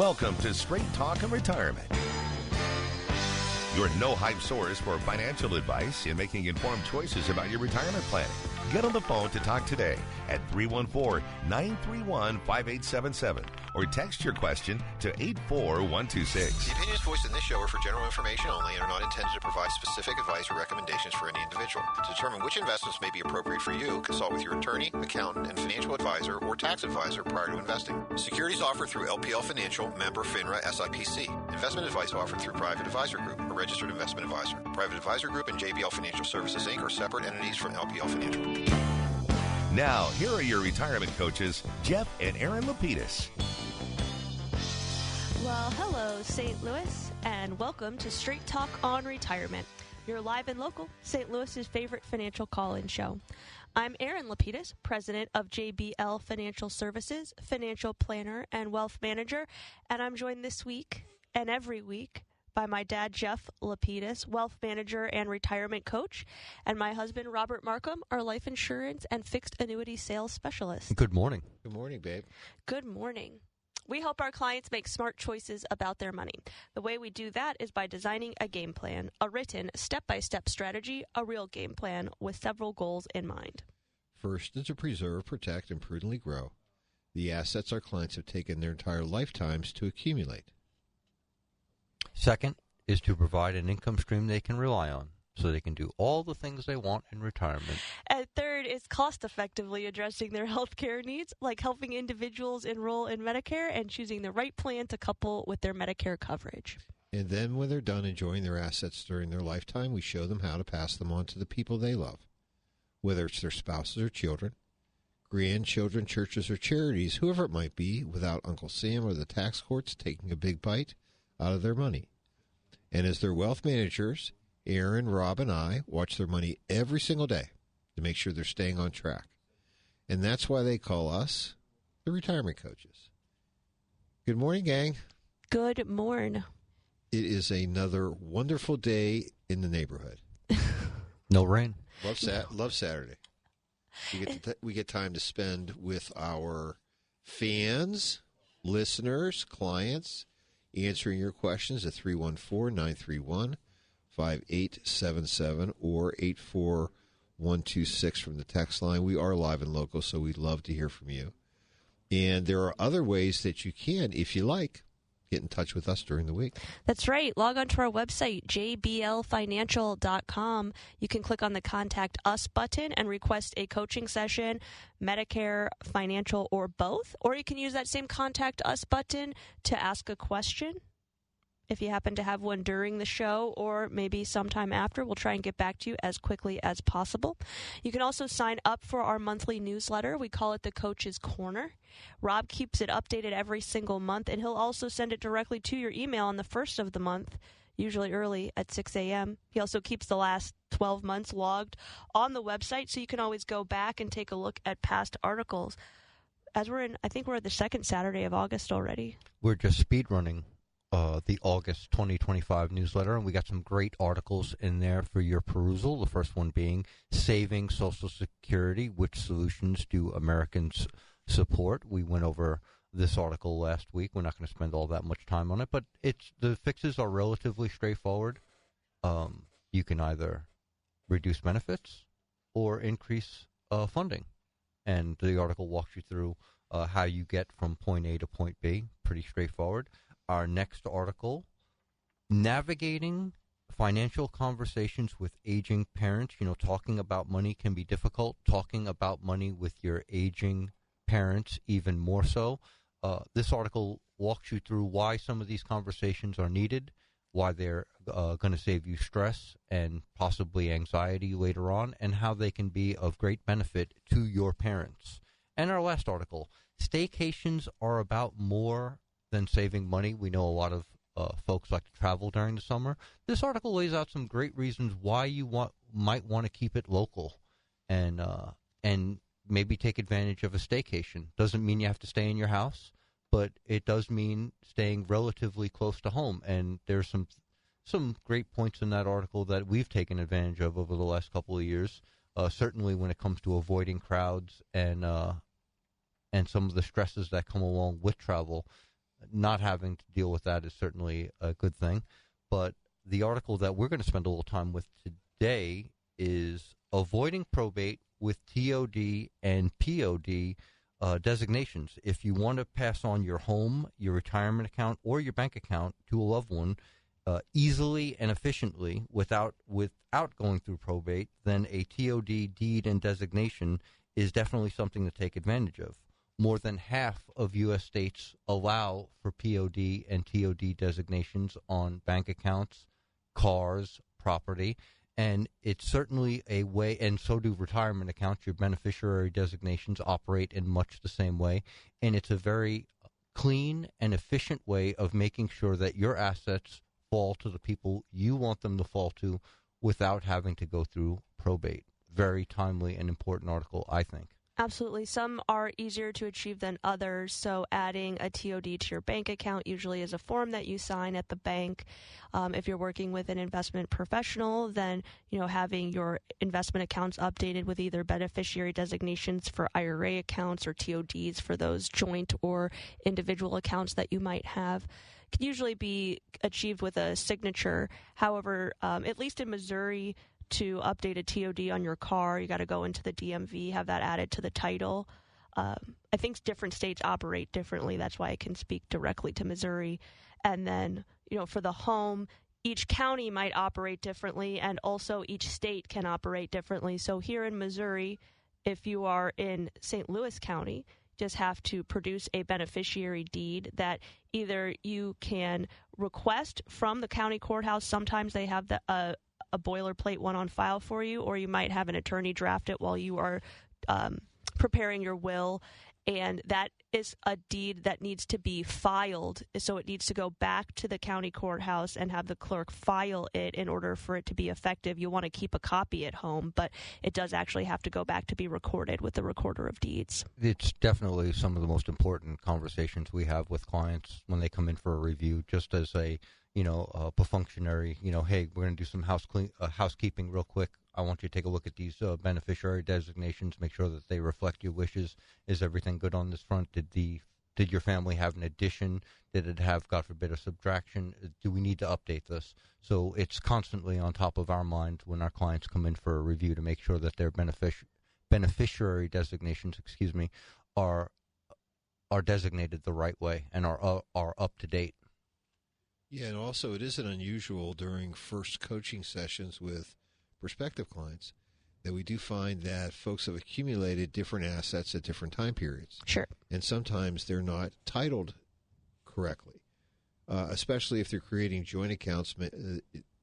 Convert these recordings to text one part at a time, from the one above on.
Welcome to Straight Talk and Retirement, your no-hype source for financial advice and making informed choices about your retirement planning. Get on the phone to talk today at 314-931-5877 or text your question to 84126. The opinions voiced in this show are for general information only and are not intended to provide specific advice or recommendations for any individual. To determine which investments may be appropriate for you, consult with your attorney, accountant, and financial advisor or tax advisor prior to investing. Securities offered through LPL Financial, member FINRA SIPC. Investment advice offered through Private Advisor Group, a registered investment advisor. Private Advisor Group and JBL Financial Services, Inc. are separate entities from LPL Financial. Now, here are your retirement coaches, Jeff and Erin Lapidus. Well, hello, St. Louis, and welcome to Straight Talk on Retirement, your live and local St. Louis's favorite financial call-in show. I'm Erin Lapidus, president of JBL Financial Services, financial planner and wealth manager, and I'm joined this week and every week by my dad, Jeff Lapidus, wealth manager and retirement coach, and my husband, Robert Markham, our life insurance and fixed annuity sales specialist. Good morning. Good morning, babe. Good morning. We help our clients make smart choices about their money. The way we do that is by designing a game plan, a written step-by-step strategy, a real game plan with several goals in mind. First is to preserve, protect, and prudently grow the assets our clients have taken their entire lifetimes to accumulate. Second is to provide an income stream they can rely on so they can do all the things they want in retirement. And third is cost-effectively addressing their health care needs, like helping individuals enroll in Medicare and choosing the right plan to couple with their Medicare coverage. And then when they're done enjoying their assets during their lifetime, we show them how to pass them on to the people they love, whether it's their spouses or children, grandchildren, churches, or charities, whoever it might be, without Uncle Sam or the tax courts taking a big bite out of their money. And as their wealth managers, Erin, Rob, and I watch their money every single day to make sure they're staying on track. And that's why they call us the retirement coaches. Good morning, gang. Good morn. It is another wonderful day in the neighborhood. No rain. Love Saturday. We get time to spend with our fans, listeners, clients, answering your questions at 314-931-5877 or 84126 from the text line. We are live and local, so we'd love to hear from you. And there are other ways that you can, if you like, get in touch with us during the week. That's right. Log on to our website, jblfinancial.com. You can click on the Contact Us button and request a coaching session, Medicare, financial, or both. Or you can use that same Contact Us button to ask a question. If you happen to have one during the show or maybe sometime after, we'll try and get back to you as quickly as possible. You can also sign up for our monthly newsletter. We call it the Coach's Corner. Rob keeps it updated every single month, and he'll also send it directly to your email on the first of the month, usually early at 6 a.m. He also keeps the last 12 months logged on the website, so you can always go back and take a look at past articles. As I think we're at the second Saturday of August already. We're just speed running the August 2025 newsletter, and we got some great articles in there for your perusal. The first one being Saving Social Security, Which Solutions Do Americans Support? We went over this article last week. We're not going to spend all that much time on it, but the fixes are relatively straightforward. You can either reduce benefits or increase funding, and the article walks you through how you get from point A to point B. Pretty straightforward. Our next article, Navigating Financial Conversations with Aging Parents. Talking about money can be difficult. Talking about money with your aging parents, even more so. This article walks you through why some of these conversations are needed, why they're going to save you stress and possibly anxiety later on, and how they can be of great benefit to your parents. And our last article, Staycations Are About More Than Saving Money. We know a lot of folks like to travel during the summer. This article lays out some great reasons why you might want to keep it local and maybe take advantage of a staycation. Doesn't mean you have to stay in your house, but it does mean staying relatively close to home. And there's some great points in that article that we've taken advantage of over the last couple of years, certainly when it comes to avoiding crowds and some of the stresses that come along with travel. not having to deal with that is certainly a good thing. But the article that we're going to spend a little time with today is Avoiding Probate with TOD and POD designations. If you want to pass on your home, your retirement account, or your bank account to a loved one easily and efficiently without going through probate, then a TOD deed and designation is definitely something to take advantage of. More than half of U.S. states allow for POD and TOD designations on bank accounts, cars, property, and it's certainly a way, and so do retirement accounts. Your beneficiary designations operate in much the same way, and it's a very clean and efficient way of making sure that your assets fall to the people you want them to fall to without having to go through probate. Very timely and important article, I think. Absolutely. Some are easier to achieve than others. So adding a TOD to your bank account usually is a form that you sign at the bank. If you're working with an investment professional, then having your investment accounts updated with either beneficiary designations for IRA accounts or TODs for those joint or individual accounts that you might have can usually be achieved with a signature. However, at least in Missouri, to update a TOD on your car, you got to go into the DMV, have that added to the title. I think different states operate differently. That's why I can speak directly to Missouri. And then, for the home, each county might operate differently, and also each state can operate differently. So here in Missouri, if you are in St. Louis County, just have to produce a beneficiary deed that either you can request from the county courthouse. Sometimes they have a boilerplate one on file for you, or you might have an attorney draft it while you are preparing your will. And that is a deed that needs to be filed. So it needs to go back to the county courthouse and have the clerk file it in order for it to be effective. You want to keep a copy at home, but it does actually have to go back to be recorded with the recorder of deeds. It's definitely some of the most important conversations we have with clients when they come in for a review, just as a perfunctory, hey, we're going to do some housekeeping real quick. I want you to take a look at these beneficiary designations, make sure that they reflect your wishes. Is everything good on this front? Did your family have an addition? Did it have, God forbid, a subtraction? Do we need to update this? So it's constantly on top of our mind when our clients come in for a review to make sure that their beneficiary designations, are designated the right way and are up to date. Yeah, and also it isn't unusual during first coaching sessions with prospective clients that we do find that folks have accumulated different assets at different time periods. Sure. And sometimes they're not titled correctly, especially if they're creating joint accounts.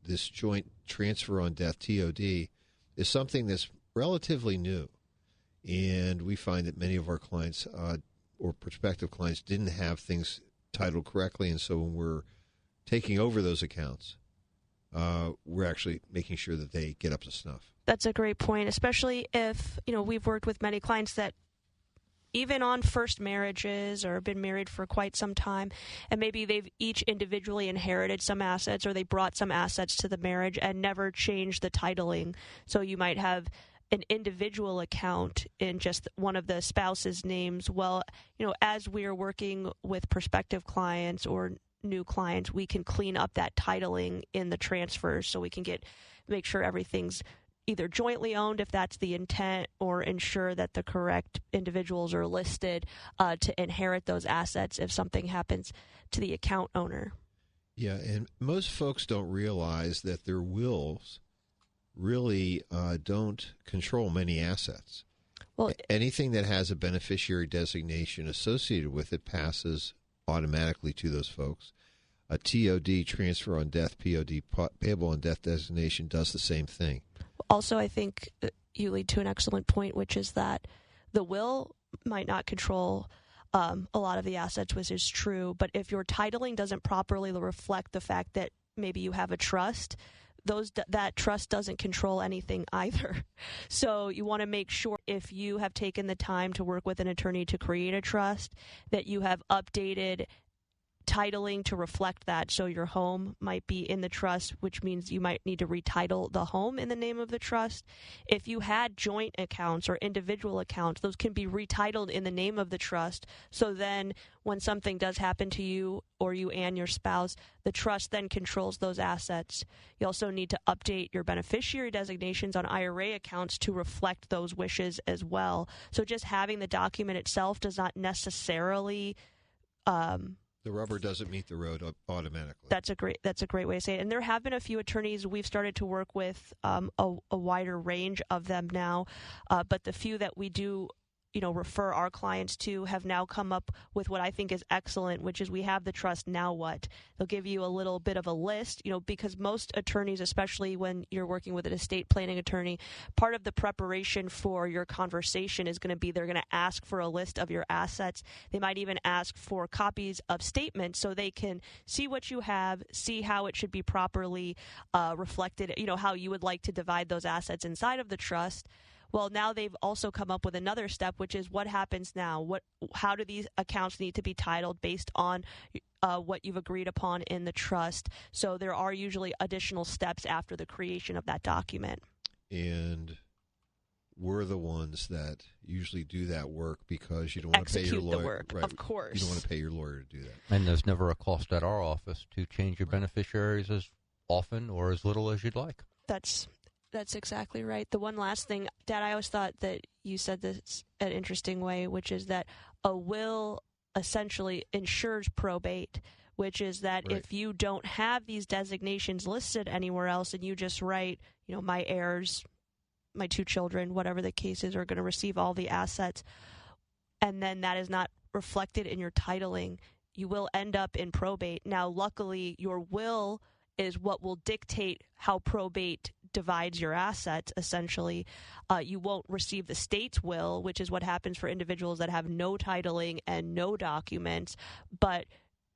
This joint transfer on death, TOD, is something that's relatively new. And we find that many of our clients or prospective clients didn't have things titled correctly. And so when we're taking over those accounts, we're actually making sure that they get up to snuff. That's a great point, especially if, we've worked with many clients that even on first marriages or been married for quite some time, and maybe they've each individually inherited some assets or they brought some assets to the marriage and never changed the titling. So you might have an individual account in just one of the spouse's names. Well, as we're working with prospective clients or new clients, we can clean up that titling in the transfers so we can make sure everything's either jointly owned if that's the intent, or ensure that the correct individuals are listed to inherit those assets if something happens to the account owner. Yeah, and most folks don't realize that their wills really don't control many assets. Well, anything that has a beneficiary designation associated with it passes automatically to those folks. A TOD, transfer on death, POD, payable on death designation, does the same thing. Also, I think you lead to an excellent point, which is that the will might not control a lot of the assets, which is true. But if your titling doesn't properly reflect the fact that maybe you have a trust, that trust doesn't control anything either. So you want to make sure, if you have taken the time to work with an attorney to create a trust, that you have updated titling to reflect that. So your home might be in the trust, which means you might need to retitle the home in the name of the trust. If you had joint accounts or individual accounts, those can be retitled in the name of the trust. So then when something does happen to you or you and your spouse, the trust then controls those assets. You also need to update your beneficiary designations on IRA accounts to reflect those wishes as well. So just having the document itself does not necessarily the rubber doesn't meet the road automatically. That's a great way to say it. And there have been a few attorneys we've started to work with, a wider range of them now, but the few that we do refer our clients to have now come up with what I think is excellent, which is we have the trust, now what? They'll give you a little bit of a list, because most attorneys, especially when you're working with an estate planning attorney, part of the preparation for your conversation is going to be they're going to ask for a list of your assets. They might even ask for copies of statements so they can see what you have, see how it should be properly reflected, how you would like to divide those assets inside of the trust. Well, now they've also come up with another step, which is what happens now? How do these accounts need to be titled based on what you've agreed upon in the trust? So there are usually additional steps after the creation of that document. And we're the ones that usually do that work because you don't want to pay your lawyer. Execute the work, right, of course. You don't want to pay your lawyer to do that. And there's never a cost at our office to change your beneficiaries as often or as little as you'd like. That's exactly right. The one last thing, Dad, I always thought that you said this an interesting way, which is that a will essentially ensures probate, which is that right. If you don't have these designations listed anywhere else and you just write, my heirs, my 2 children, whatever the case is, are going to receive all the assets, and then that is not reflected in your titling, you will end up in probate. Now, luckily, your will is what will dictate how probate divides your assets, essentially. You won't receive the state's will, which is what happens for individuals that have no titling and no documents, but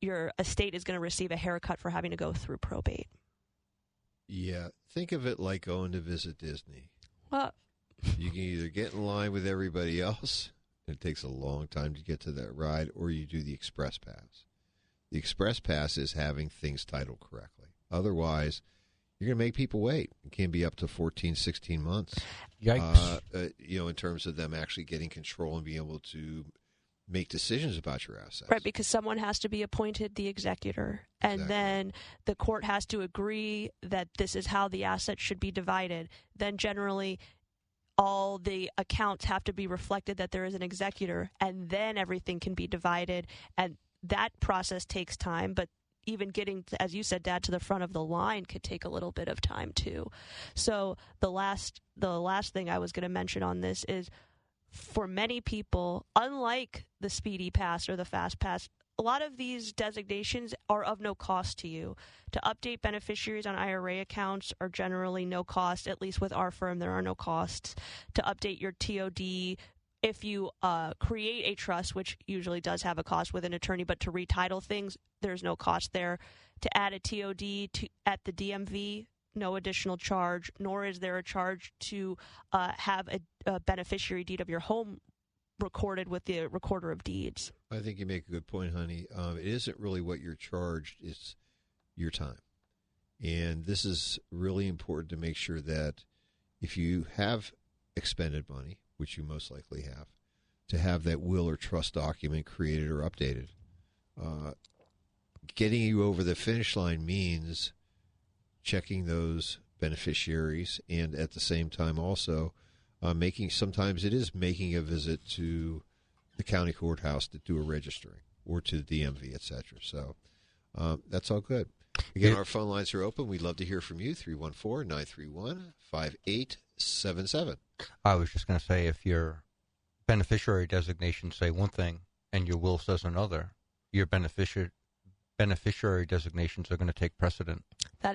your estate is going to receive a haircut for having to go through probate. Yeah, think of it like going to visit Disney. Well, You can either get in line with everybody else, and it takes a long time to get to that ride, or you do the express pass. The express pass is having things titled correctly. Otherwise, you're going to make people wait. It can be up to 14, 16 months. Yikes. In terms of them actually getting control and being able to make decisions about your assets. right, because someone has to be appointed the executor, and Exactly. then the court has to agree that this is how the assets should be divided. Then generally all the accounts have to be reflected that there is an executor, and then everything can be divided. And that process takes time, but even getting, as you said, Dad, to the front of the line could take a little bit of time too. So the last thing I was going to mention on this is, for many people, unlike the Speedy Pass or the Fast Pass, a lot of these designations are of no cost to you. To update beneficiaries on IRA accounts are generally no cost. At least with our firm, there are no costs. To update your TOD, if you create a trust, which usually does have a cost with an attorney, but to retitle things, there's no cost there. To add a TOD at the DMV, no additional charge, nor is there a charge to have a beneficiary deed of your home recorded with the recorder of deeds. I think you make a good point, honey. It isn't really what you're charged, it's your time. And this is really important to make sure that if you have expended money, which you most likely have, to have that will or trust document created or updated. Getting you over the finish line means checking those beneficiaries, and at the same time also sometimes it is making a visit to the county courthouse to do a registering, or to the DMV, etc. So that's all good. Again, our phone lines are open. We'd love to hear from you, 314-931-5877. I was just going to say, if your beneficiary designations say one thing and your will says another, your beneficiary designations are going to take precedent. That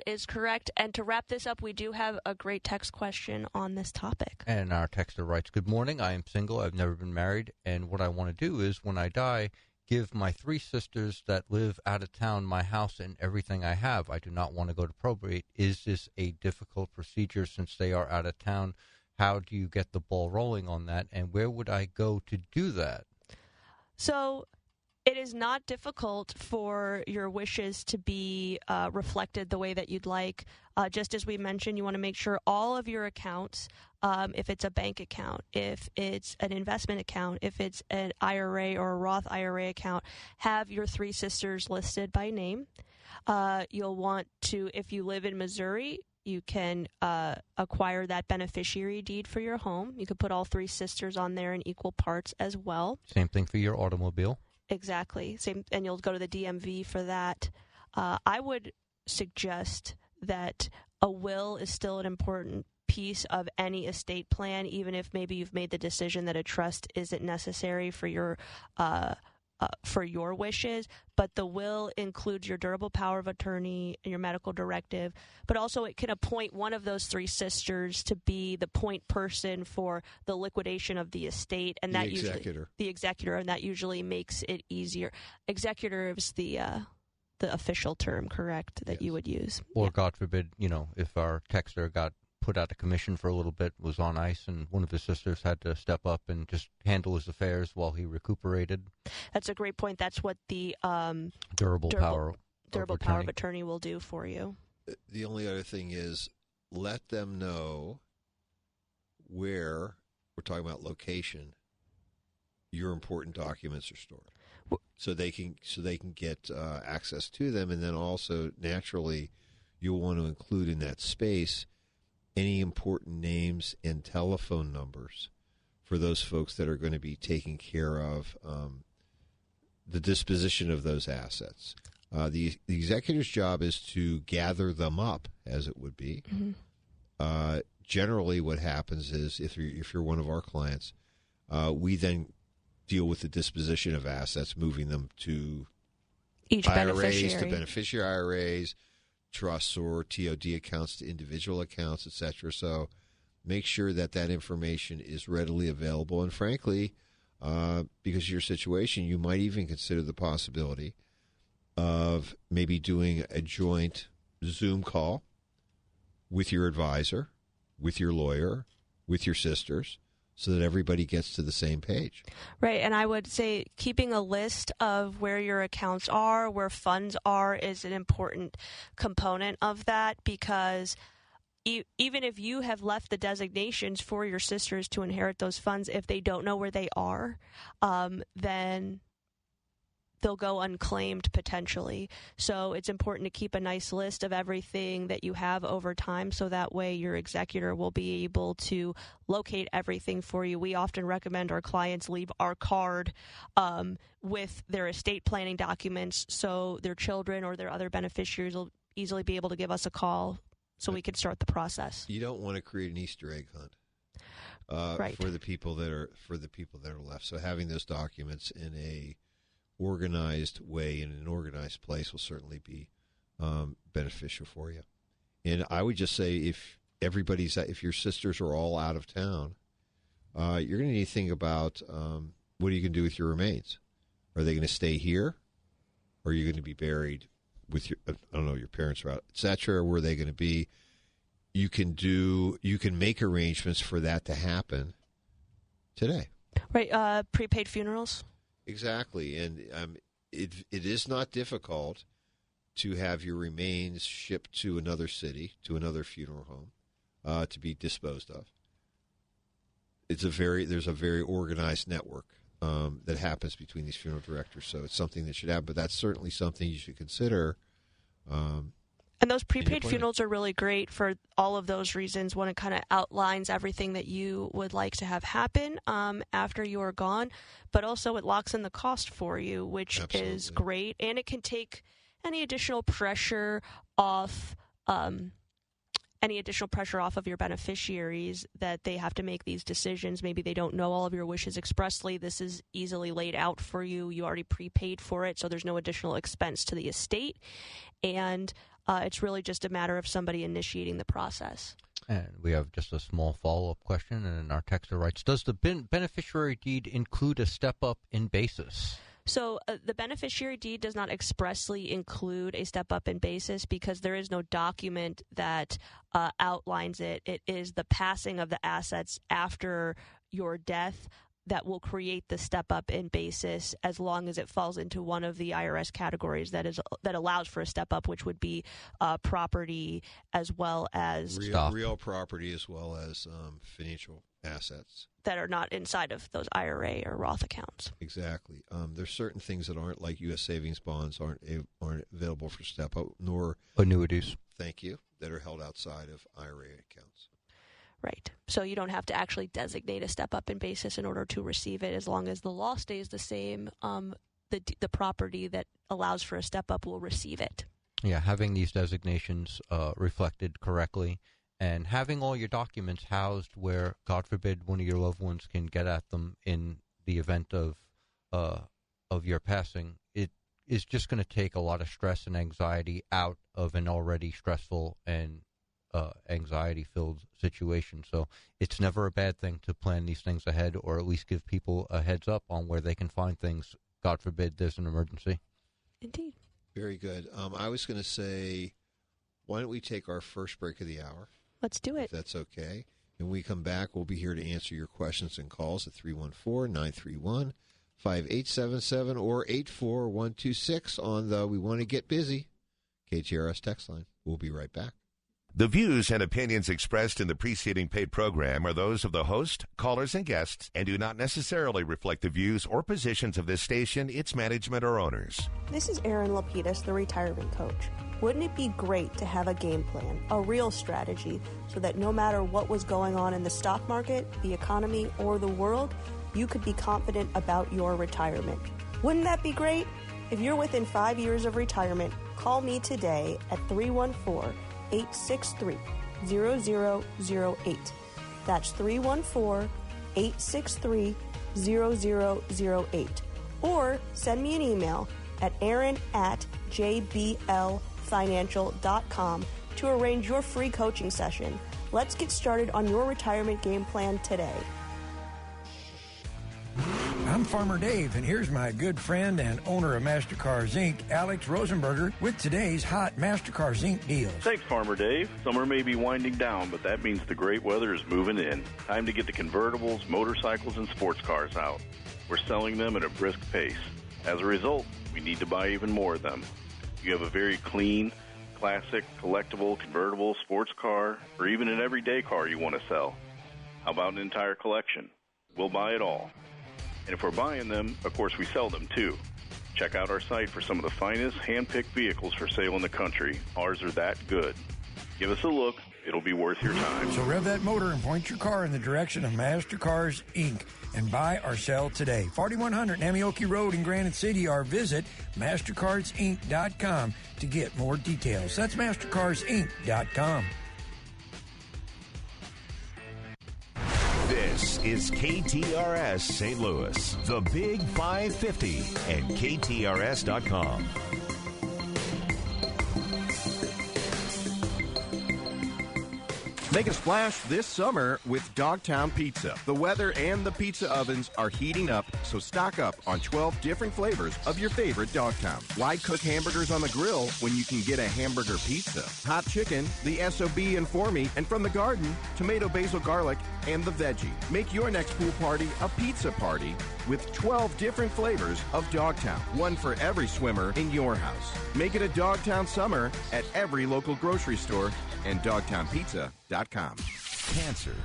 is correct. And to wrap this up, we do have a great text question on this topic. And our texter writes, "Good morning. I am single. I've never been married. And what I want to do is, when I die, give my 3 sisters that live out of town my house and everything I have. I do not want to go to probate. Is this a difficult procedure since they are out of town? How do you get the ball rolling on that? And where would I go to do that?" So It is not difficult for your wishes to be reflected the way that you'd like. Just as we mentioned, you want to make sure all of your accounts, if it's a bank account, if it's an investment account, if it's an IRA or a Roth IRA account, have your three sisters listed by name. You'll want to, if you live in Missouri, you can acquire that beneficiary deed for your home. You could put all three sisters on there in equal parts as well. Same thing for your automobile. Exactly. Same, and you'll go to the DMV for that. I would suggest that a will is still an important piece of any estate plan, even if maybe you've made the decision that a trust isn't necessary for your wishes. But the will includes your durable power of attorney and your medical directive, but also it can appoint one of those three sisters to be the point person for the liquidation of the estate, and that usually the executor, and that usually makes it easier. Executor is the official term, correct, that you would use. Or God forbid, if our texter got put out of commission for a little bit, was on ice, and one of his sisters had to step up and just handle his affairs while he recuperated. That's a great point. That's what the durable power of attorney will do for you. The only other thing is let them know where, we're talking about location, your important documents are stored, so they can get access to them, and then also naturally you'll want to include in that space any important names and telephone numbers for those folks that are going to be taking care of the disposition of those assets. The executor's job is to gather them up, as it would be. Mm-hmm. Generally, what happens is, if you're one of our clients, we then deal with the disposition of assets, moving them to each IRAs, beneficiary. to beneficiary IRAs, trusts or TOD accounts to individual accounts, etc. So make sure that information is readily available. And frankly, because of your situation, you might even consider the possibility of maybe doing a joint Zoom call with your advisor, with your lawyer, with your sisters, so that everybody gets to the same page. Right, and I would say keeping a list of where your accounts are, where funds are, is an important component of that, because even if you have left the designations for your sisters to inherit those funds, if they don't know where they are, then they'll go unclaimed potentially. So it's important to keep a nice list of everything that you have over time, so that way your executor will be able to locate everything for you. We often recommend our clients leave our card with their estate planning documents, so their children or their other beneficiaries will easily be able to give us a call so we can start the process. You don't want to create an Easter egg hunt right. for the people that are left. So having those documents in a organized way, in an organized place, will certainly be beneficial for you. And I would just say, if your sisters are all out of town, you're going to need to think about what are you going to do with your remains. Are they going to stay here, or are you going to be buried with your parents are out, etc.? Where are they going to be? You can make arrangements for that to happen today. Right, prepaid funerals. Exactly, and it is not difficult to have your remains shipped to another city, to another funeral home, to be disposed of. There's a very organized network that happens between these funeral directors, so it's something that should happen. But that's certainly something you should consider. And those prepaid funerals are really great for all of those reasons. One, it kind of outlines everything that you would like to have happen after you are gone, but also it locks in the cost for you, which Absolutely. is great. And it can take any additional pressure off of your beneficiaries, that they have to make these decisions. Maybe they don't know all of your wishes expressly. This is easily laid out for you. You already prepaid for it, so there's no additional expense to the estate. And it's really just a matter of somebody initiating the process. And we have just a small follow-up question, and our texter writes, does the beneficiary deed include a step-up in basis? So the beneficiary deed does not expressly include a step-up in basis, because there is no document that outlines it. It is the passing of the assets after your death that will create the step up in basis as long as it falls into one of the IRS categories that allows for a step up, which would be property as well as real property as well as financial assets that are not inside of those IRA or Roth accounts. Exactly. There's certain things that aren't, like U.S. savings bonds aren't available for step up, nor annuities. Thank you, that are held outside of IRA accounts. Right. So you don't have to actually designate a step up in basis in order to receive it. As long as the law stays the same, the property that allows for a step up will receive it. Yeah, having these designations reflected correctly and having all your documents housed where, God forbid, one of your loved ones can get at them in the event of your passing, it is just going to take a lot of stress and anxiety out of an already stressful and anxiety-filled situation. So it's never a bad thing to plan these things ahead, or at least give people a heads up on where they can find things. God forbid there's an emergency. Indeed. Very good. I was going to say, why don't we take our first break of the hour? Let's do it. If that's okay. And when we come back, we'll be here to answer your questions and calls at 314-931-5877 or 84126 on the We Want to Get Busy KTRS text line. We'll be right back. The views and opinions expressed in the preceding paid program are those of the host, callers, and guests, and do not necessarily reflect the views or positions of this station, its management, or owners. This is Erin Lapidus, the retirement coach. Wouldn't it be great to have a game plan, a real strategy, so that no matter what was going on in the stock market, the economy, or the world, you could be confident about your retirement? Wouldn't that be great? If you're within 5 years of retirement, call me today at 314-863-0008. That's 314-863-0008. Or send me an email at Erin@jblfinancial.com to arrange your free coaching session. Let's get started on your retirement game plan today. I'm Farmer Dave, and here's my good friend and owner of MasterCars Inc., Alex Rosenberger, with today's hot MasterCars Inc. deals. Thanks, Farmer Dave. Summer may be winding down, but that means the great weather is moving in. Time to get the convertibles, motorcycles, and sports cars out. We're selling them at a brisk pace. As a result, we need to buy even more of them. You have a very clean, classic, collectible, convertible, sports car, or even an everyday car you want to sell. How about an entire collection? We'll buy it all. And if we're buying them, of course, we sell them too. Check out our site for some of the finest hand-picked vehicles for sale in the country. Ours are that good. Give us a look. It'll be worth your time. So rev that motor and point your car in the direction of MasterCars Inc. and buy or sell today. 4100 Namioki Road in Granite City, or visit MasterCarsInc.com to get more details. That's MasterCarsInc.com. This is KTRS St. Louis, the Big 550, and KTRS.com. Make a splash this summer with Dogtown Pizza. The weather and the pizza ovens are heating up, so stock up on 12 different flavors of your favorite Dogtown. Why cook hamburgers on the grill when you can get a hamburger pizza? Hot chicken, the SOB and for me, and from the garden, tomato, basil, garlic, and the veggie. Make your next pool party a pizza party with 12 different flavors of Dogtown. One for every swimmer in your house. Make it a Dogtown summer at every local grocery store and dogtownpizza.com. Cancer.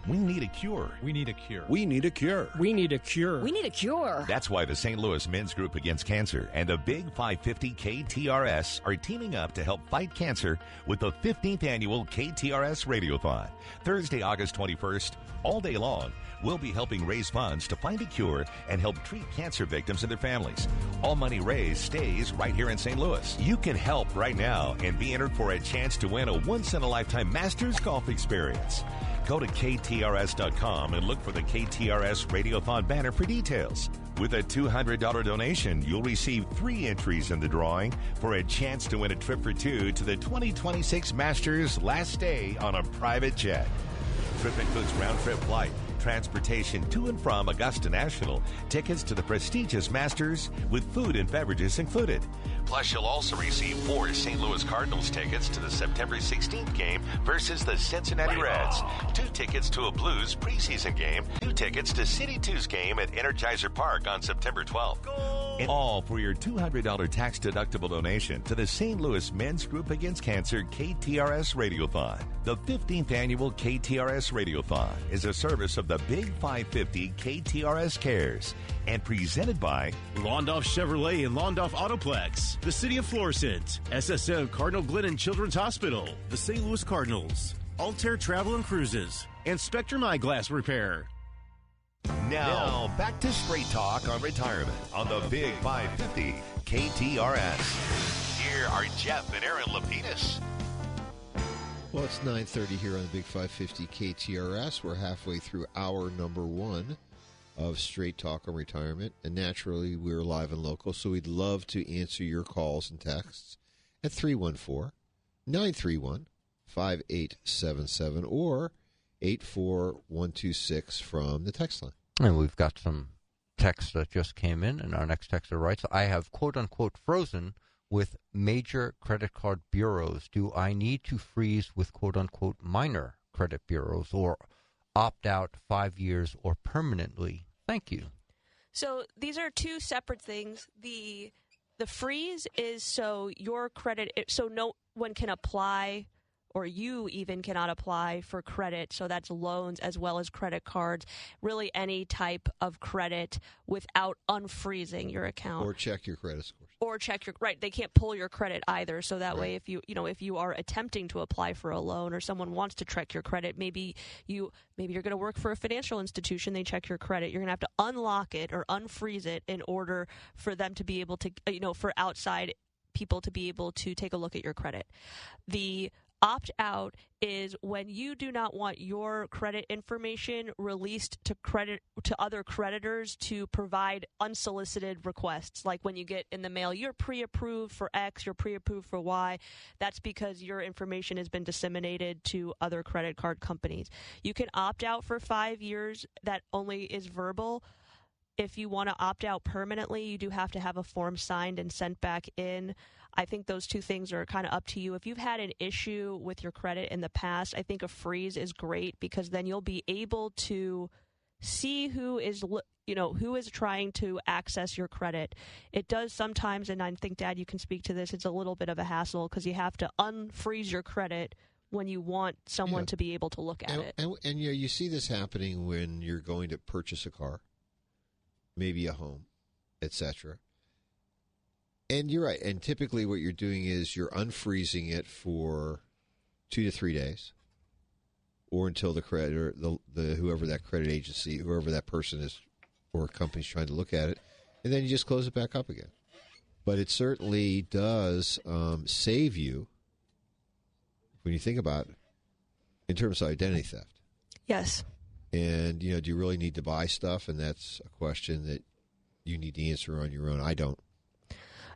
We need a cure. We need a cure. We need a cure. We need a cure. We need a cure. That's why the St. Louis Men's Group Against Cancer and the Big 550 KTRS are teaming up to help fight cancer with the 15th annual KTRS Radiothon. Thursday, August 21st, all day long, we'll be helping raise funds to find a cure and help treat cancer victims and their families. All money raised stays right here in St. Louis. You can help right now and be entered for a chance to win a once-in-a-lifetime Masters golf experience. Go to KTRS.com and look for the KTRS Radiothon banner for details. With a $200 donation, you'll receive 3 entries in the drawing for a chance to win a trip for 2 to the 2026 Masters last day on a private jet. Trip includes round-trip flight, transportation to and from Augusta National, tickets to the prestigious Masters with food and beverages included. Plus, you'll also receive 4 St. Louis Cardinals tickets to the September 16th game versus the Cincinnati Reds, 2 tickets to a Blues preseason game, 2 tickets to City 2's game at Energizer Park on September 12th. And all for your $200 tax-deductible donation to the St. Louis Men's Group Against Cancer KTRS Radiothon. The 15th annual KTRS Radiothon is a service of the Big 550 KTRS Cares and presented by Londoff Chevrolet and Londoff Autoplex, the City of Florissant, SSM Cardinal Glennon Children's Hospital, the St. Louis Cardinals, Altair Travel and Cruises, and Spectrum Eyeglass Repair. Now, back to Straight Talk on Retirement on the Big 550 KTRS. Here are Jeff and Erin Lapidus. Well, it's 9:30 here on the Big 550 KTRS. We're halfway through hour number 1 of Straight Talk on Retirement. And naturally, we're live and local, so we'd love to answer your calls and texts at 314-931-5877 or 84126 from the text line. And we've got some text that just came in, and our next texter writes, I have quote-unquote frozen with major credit card bureaus. Do I need to freeze with quote-unquote minor credit bureaus or opt out 5 years or permanently? Thank you. So these are 2 separate things. The freeze is so your credit, so no one can apply, or you even cannot apply for credit. So that's loans as well as credit cards, really any type of credit without unfreezing your account. Or check your credit scores. Or check your, right, they can't pull your credit either. So that way, if if you are attempting to apply for a loan or someone wants to check your credit, maybe you're going to work for a financial institution, they check your credit. You're going to have to unlock it or unfreeze it in order for them to be able to, for outside people to be able to take a look at your credit. The opt-out is when you do not want your credit information released to other creditors to provide unsolicited requests. Like when you get in the mail, you're pre-approved for X, you're pre-approved for Y. That's because your information has been disseminated to other credit card companies. You can opt out for 5 years. That only is verbal. If you want to opt out permanently, you do have to have a form signed and sent back in. I think those 2 things are kind of up to you. If you've had an issue with your credit in the past, I think a freeze is great because then you'll be able to see who is trying to access your credit. It does sometimes, and I think, Dad, you can speak to this, it's a little bit of a hassle because you have to unfreeze your credit when you want someone to be able to look at it. And you see this happening when you're going to purchase a car, maybe a home, etc. And you're right. And typically what you're doing is you're unfreezing it for 2 to 3 days or until the creditor, the whoever that credit agency, whoever that person is or company's trying to look at it, and then you just close it back up again. But it certainly does save you when you think about it in terms of identity theft. Yes. And, do you really need to buy stuff? And that's a question that you need to answer on your own. I don't.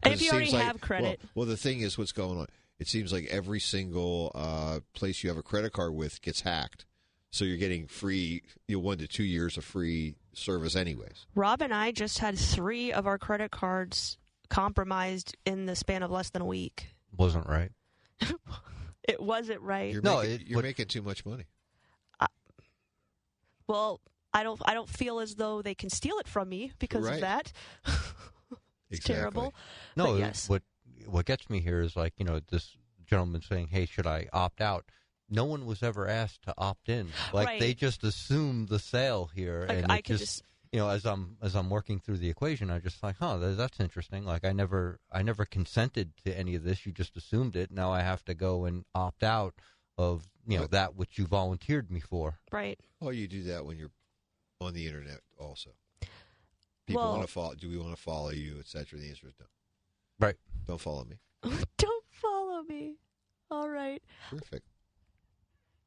And if you already have credit. Well, the thing is, what's going on? It seems like every single place you have a credit card with gets hacked. So you're getting free, 1 to 2 years of free service anyways. Rob and I just had 3 of our credit cards compromised in the span of less than a week. Wasn't right. It wasn't right. You're making too much money. Well, I don't feel as though they can steal it from me because of that. It's terrible. No, but yes. What gets me here is this gentleman saying, "Hey, should I opt out?" No one was ever asked to opt in. They just assumed the sale here, and I can just as I'm working through the equation, I'm just like, that's interesting. I never consented to any of this. You just assumed it. Now I have to go and opt out of that which you volunteered me for. Right. Well, you do that when you're on the internet also. People want to follow. Do we want to follow you, etc.? The answer is no. Right. Don't follow me. Don't follow me. All right. Terrific.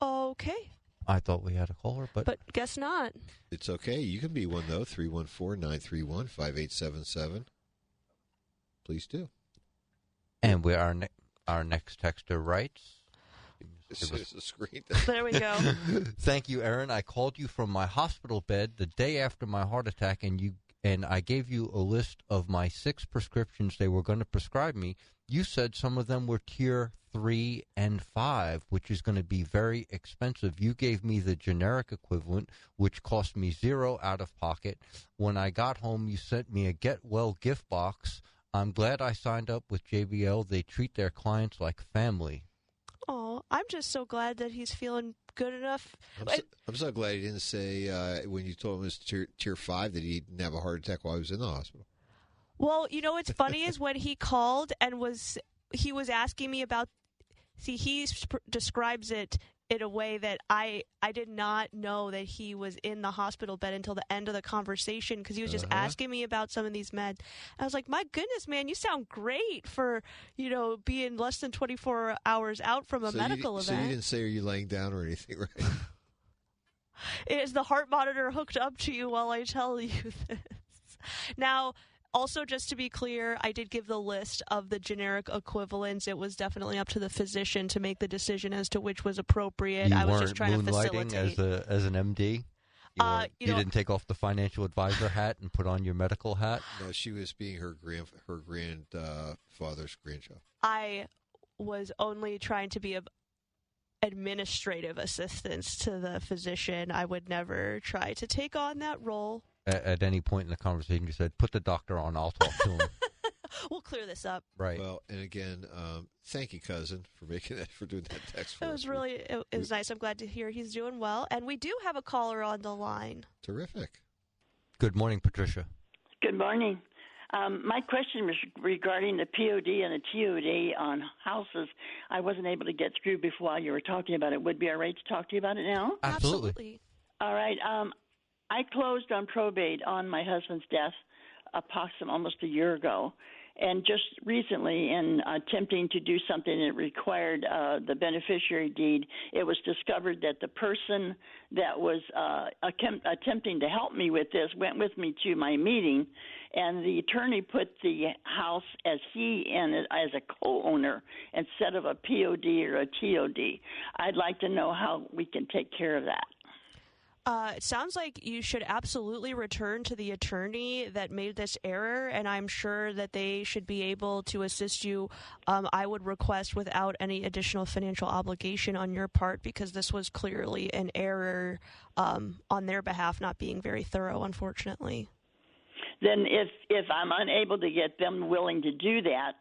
Okay. I thought we had a caller, but guess not. It's okay. You can be one, though. 314-931-5877. Please do. And our next texter writes, give me a as soon as the screen. There we go. Thank you, Erin. I called you from my hospital bed the day after my heart attack, and I gave you a list of my 6 prescriptions they were going to prescribe me. You said some of them were tier 3 and 5, which is going to be very expensive. You gave me the generic equivalent, which cost me $0 out of pocket. When I got home, you sent me a Get Well gift box. I'm glad I signed up with JBL. They treat their clients like family. Oh, I'm just so glad that he's feeling good enough. I'm so glad he didn't say when you told him it was tier 5 that he didn't have a heart attack while he was in the hospital. Well, you know what's funny is when he called and he was asking me about. See, he describes it in a way that I did not know that he was in the hospital bed until the end of the conversation, because he was just asking me about some of these meds. I was like, my goodness, man, you sound great for, being less than 24 hours out from a medical event. So you didn't say, are you laying down or anything, right? Is the heart monitor hooked up to you while I tell you this? Now, also, just to be clear, I did give the list of the generic equivalents. It was definitely up to the physician to make the decision as to which was appropriate. I was just trying to facilitate. As an MD? You didn't take off the financial advisor hat and put on your medical hat? No, she was being her grandfather's grandchild. I was only trying to be of administrative assistance to the physician. I would never try to take on that role. At any point in the conversation, you said, put the doctor on, I'll talk to him. We'll clear this up. Right. Well, and again, thank you, cousin, for doing that text for us. It was nice. I'm glad to hear he's doing well. And we do have a caller on the line. Terrific. Good morning, Patricia. Good morning. My question was regarding the POD and the TOD on houses. I wasn't able to get through before while you were talking about it. Would it be all right to talk to you about it now? Absolutely. All right. I closed on probate on my husband's death approximately almost a year ago. And just recently, in attempting to do something that required the beneficiary deed, it was discovered that the person that was attempting to help me with this went with me to my meeting, and the attorney put the house as he in it as a co-owner instead of a POD or a TOD. I'd like to know how we can take care of that. It sounds like you should absolutely return to the attorney that made this error, and I'm sure that they should be able to assist you. I would request without any additional financial obligation on your part, because this was clearly an error on their behalf, not being very thorough, unfortunately. Then if I'm unable to get them willing to do that,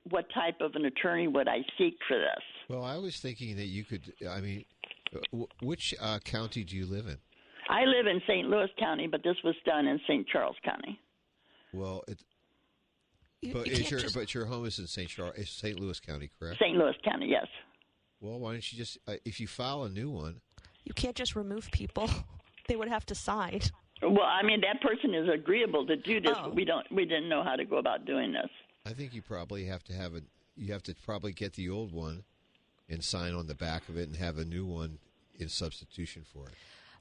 what type of an attorney would I seek for this? Well, I was thinking that you could, which county do you live in? I live in St. Louis County, but this was done in St. Charles County. Well, but your home is in St. Louis County, correct? St. Louis County, yes. Well, why don't you just, if you file a new one? You can't just remove people. They would have to sign. Well, that person is agreeable to do this, but we didn't know how to go about doing this. I think you probably have to you have to probably get the old one and sign on the back of it and have a new one in substitution for it.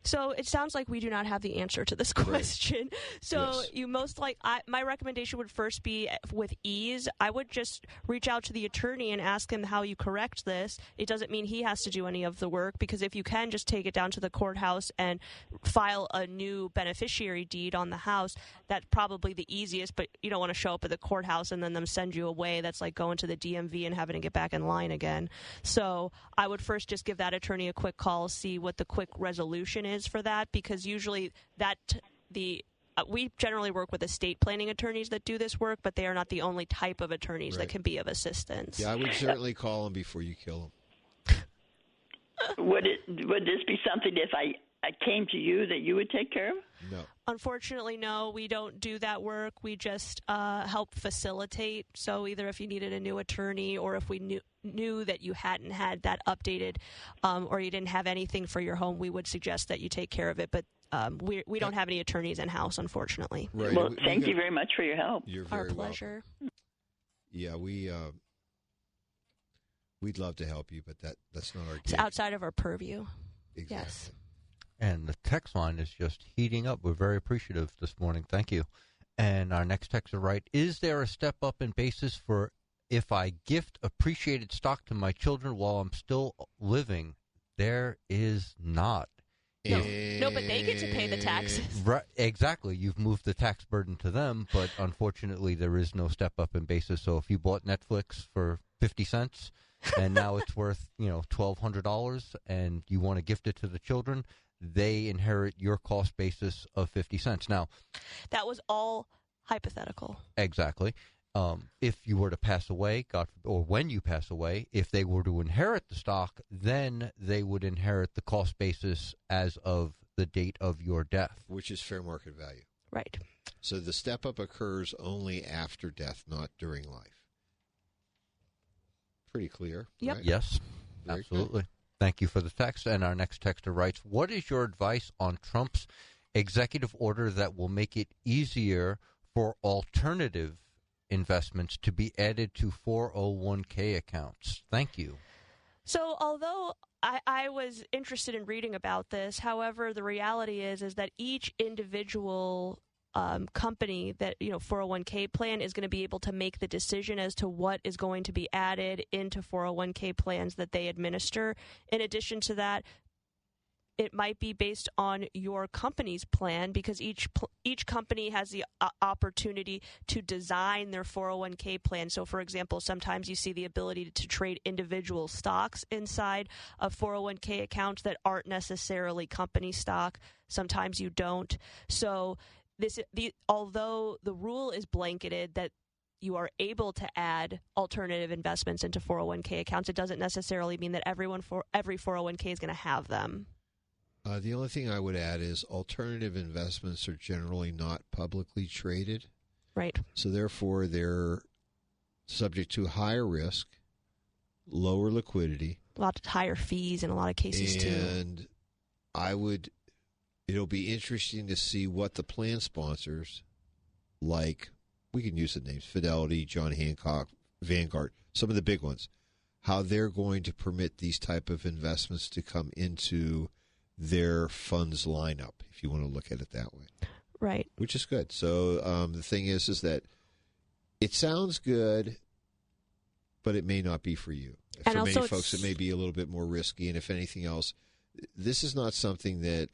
So it sounds like we do not have the answer to this question. Right. So you most my recommendation would first be with ease. I would just reach out to the attorney and ask him how you correct this. It doesn't mean he has to do any of the work, because if you can just take it down to the courthouse and file a new beneficiary deed on the house, that's probably the easiest, but you don't want to show up at the courthouse and then them send you away. That's like going to the DMV and having to get back in line again. So I would first just give that attorney a quick call, see what the quick resolution is for that, because usually we generally work with estate planning attorneys that do this work, but they are not the only type of attorneys that can be of assistance. Yeah, I would certainly call them before you kill them. Would this be something if I came to you that you would take care of? No. Unfortunately, no, we don't do that work. We just help facilitate. So either if you needed a new attorney, or if we knew that you hadn't had that updated, or you didn't have anything for your home, we would suggest that you take care of it. But we don't have any attorneys in-house, unfortunately. Right. Well, thank you very much for your help. You're very Our pleasure. welcome. Yeah, we'd love to help you, but that's not our gig. It's outside of our purview. Exactly. Yes. And the text line is just heating up. We're very appreciative this morning. Thank you. And our next texter writes, is there a step up in basis for if I gift appreciated stock to my children while I'm still living, there is not. No, but they get to pay the taxes. Right, exactly. You've moved the tax burden to them, but unfortunately there is no step up in basis. So if you bought Netflix for 50 cents and now it's worth, $1,200 and you want to gift it to the children, they inherit your cost basis of 50 cents. Now, that was all hypothetical. Exactly. If you were to pass away, or when you pass away, if they were to inherit the stock, then they would inherit the cost basis as of the date of your death. Which is fair market value. Right. So the step-up occurs only after death, not during life. Pretty clear. Yep. Right? Yes, Very absolutely. good. Thank you for the text. And our next texter writes, what is your advice on Trump's executive order that will make it easier for alternative investments to be added to 401k accounts? Thank you. So although I was interested in reading about this, however, the reality is that each individual company that 401k plan is going to be able to make the decision as to what is going to be added into 401k plans that they administer. In addition to that, it might be based on your company's plan, because each company has the opportunity to design their 401k plan. So, for example, sometimes you see the ability to trade individual stocks inside of 401k accounts that aren't necessarily company stock. Sometimes you don't. So, although the rule is blanketed that you are able to add alternative investments into 401k accounts, it doesn't necessarily mean that every 401k is going to have them. The only thing I would add is alternative investments are generally not publicly traded. Right. So therefore, they're subject to higher risk, lower liquidity. A lot higher fees in a lot of cases, too. And it'll be interesting to see what the plan sponsors, like, we can use the names, Fidelity, John Hancock, Vanguard, some of the big ones, how they're going to permit these type of investments to come into their funds lineup, if you want to look at it that way. Right. Which is good. So the thing is that it sounds good, but it may not be for you. For many folks, it may be a little bit more risky. And if anything else, this is not something that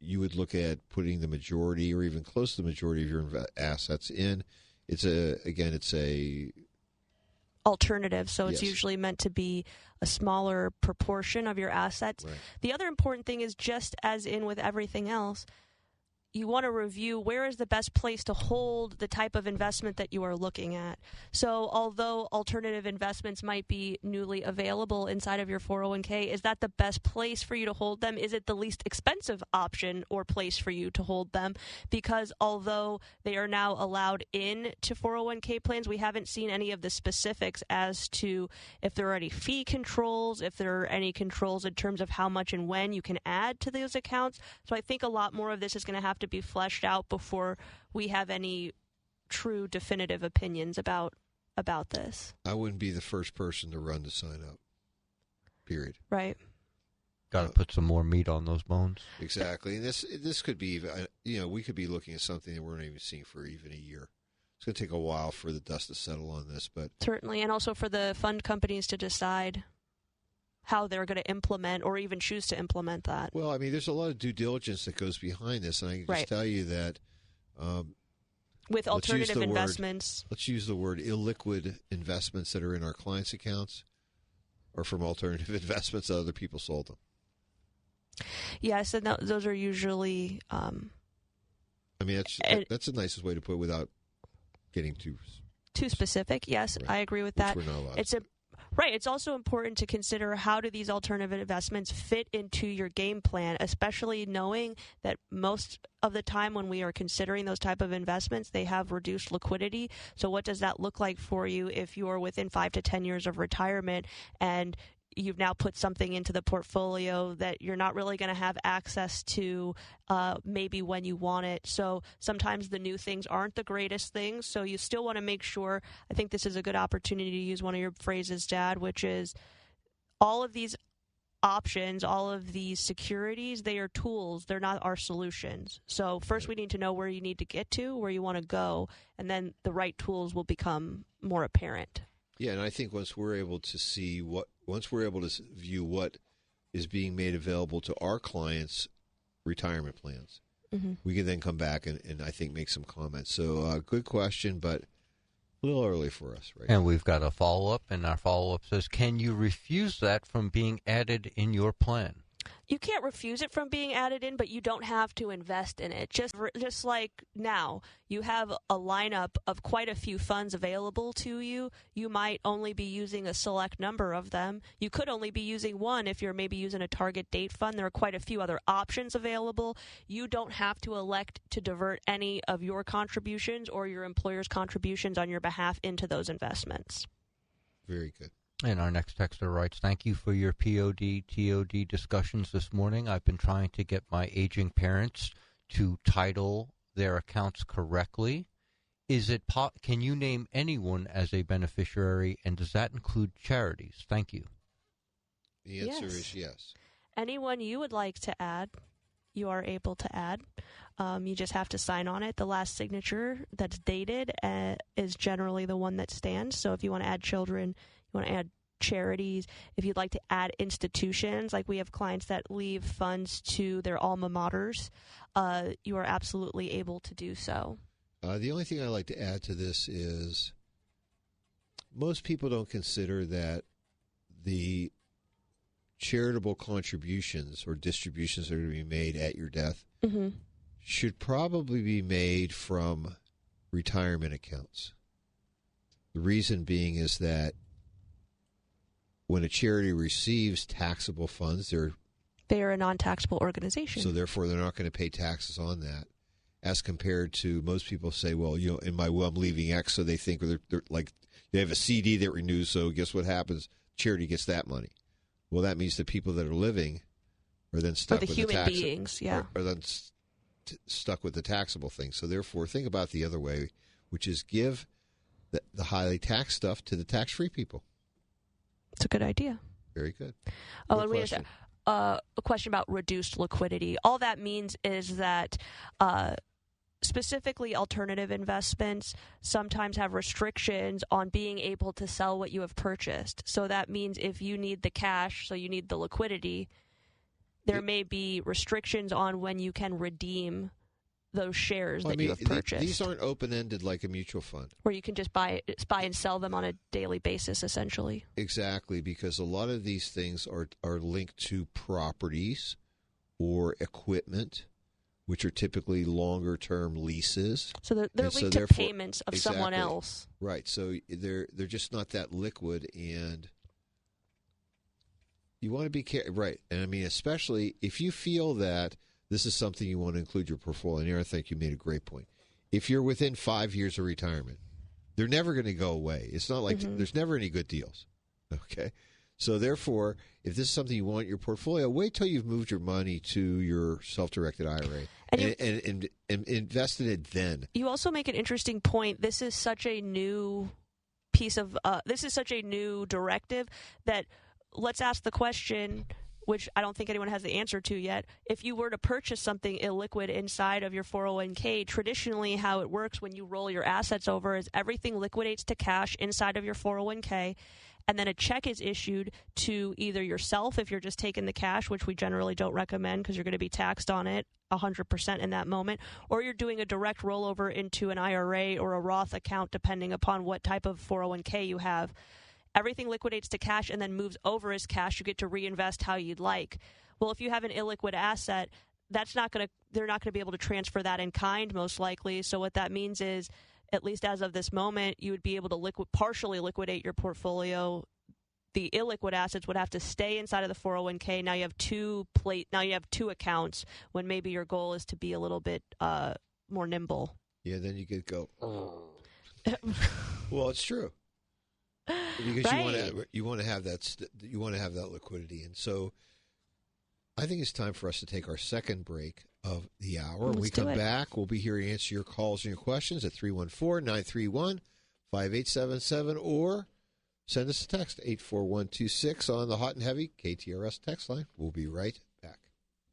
you would look at putting the majority or even close to the majority of your assets in. It's a alternative, so it's yes. usually meant to be a smaller proportion of your assets. Right. The other important thing is, just as in with everything else, you want to review where is the best place to hold the type of investment that you are looking at. So although alternative investments might be newly available inside of your 401k, is that the best place for you to hold them? Is it the least expensive option or place for you to hold them? Because although they are now allowed in to 401k plans, we haven't seen any of the specifics as to if there are any fee controls, if there are any controls in terms of how much and when you can add to those accounts. So I think a lot more of this is going to have to be fleshed out before we have any true definitive opinions about this. I wouldn't be the first person to run to sign up. Period. Right. Got to put some more meat on those bones. Exactly. And this could be, we could be looking at something that we're not even seeing for even a year. It's going to take a while for the dust to settle on this, but certainly, and also for the fund companies to decide how they're going to implement or even choose to implement that. Well, I mean, there's a lot of due diligence that goes behind this, and I can just tell you that with alternative investments, let's use the word illiquid investments that are in our clients' accounts or from alternative investments that other people sold them. Yes, and those are usually. I mean, that's the nicest way to put it without getting too specific. Yes, right. I agree with that. Which we're not allowed. It's also important to consider how do these alternative investments fit into your game plan, especially knowing that most of the time when we are considering those type of investments, they have reduced liquidity. So what does that look like for you if you are within 5 to 10 years of retirement and you've now put something into the portfolio that you're not really going to have access to maybe when you want it. So sometimes the new things aren't the greatest things. So you still want to make sure, I think this is a good opportunity to use one of your phrases, Dad, which is all of these options, all of these securities, they are tools. They're not our solutions. So first we need to know where you need to get to, where you want to go, and then the right tools will become more apparent. Yeah, and I think once we're able to view what is being made available to our clients' retirement plans, we can then come back and I think make some comments. So good question, but a little early for us, right? And we've got a follow-up, and our follow-up says, can you refuse that from being added in your plan? You can't refuse it from being added in, but you don't have to invest in it. Just like now, you have a lineup of quite a few funds available to you. You might only be using a select number of them. You could only be using one if you're maybe using a target date fund. There are quite a few other options available. You don't have to elect to divert any of your contributions or your employer's contributions on your behalf into those investments. Very good. And our next texter writes, thank you for your POD-TOD discussions this morning. I've been trying to get my aging parents to title their accounts correctly. Can you name anyone as a beneficiary, and does that include charities? Thank you. The answer is yes. Anyone you would like to add, you are able to add. You just have to sign on it. The last signature that's dated is generally the one that stands. So if you want to add children, you want to add charities, if you'd like to add institutions, like we have clients that leave funds to their alma maters, you are absolutely able to do so. The only thing I'd like to add to this is most people don't consider that the charitable contributions or distributions that are going to be made at your death should probably be made from retirement accounts. The reason being is that when a charity receives taxable funds, they are a non-taxable organization. So therefore, they're not going to pay taxes on that, as compared to most people say, well, in my will, I'm leaving X, so they think they're like they have a CD that renews. So guess what happens? Charity gets that money. Well, that means the people that are living are then stuck with the human beings, are then stuck with the taxable thing. So therefore, think about the other way, which is give the highly taxed stuff to the tax-free people. It's a good idea. Very good. Oh, and we have a question about reduced liquidity. All that means is that specifically alternative investments sometimes have restrictions on being able to sell what you have purchased. So that means if you need the cash, so you need the liquidity, there may be restrictions on when you can redeem those shares you have purchased. These aren't open-ended like a mutual fund, where you can just buy and sell them on a daily basis, essentially. Exactly, because a lot of these things are linked to properties or equipment, which are typically longer-term leases. So they're linked to payments of someone else. Right. So they're just not that liquid, and you want to be careful. Right. And I mean, especially if you feel that this is something you want to include your portfolio. And here, I think you made a great point. If you're within 5 years of retirement, they're never going to go away. It's not like there's never any good deals. Okay? So therefore, if this is something you want in your portfolio, wait till you've moved your money to your self-directed IRA and invest in it then. You also make an interesting point. This is such a new directive that let's ask the question, which I don't think anyone has the answer to yet. If you were to purchase something illiquid inside of your 401k, traditionally how it works when you roll your assets over is everything liquidates to cash inside of your 401k, and then a check is issued to either yourself if you're just taking the cash, which we generally don't recommend because you're going to be taxed on it 100% in that moment, or you're doing a direct rollover into an IRA or a Roth account depending upon what type of 401k you have. Everything liquidates to cash and then moves over as cash. You get to reinvest how you'd like. Well, if you have an illiquid asset, they're not going to be able to transfer that in kind, most likely. So what that means is, at least as of this moment, you would be able to partially liquidate your portfolio. The illiquid assets would have to stay inside of the 401k. Now you have two accounts when maybe your goal is to be a little bit more nimble. Yeah, then you could go. Well, it's true. Because you want to have that liquidity, and so I think it's time for us to take our second break of the hour. When we come back, we'll be here to answer your calls and your questions at 314-931-5877, or send us a text 84126 on the hot and heavy KTRS text line. We'll be right back.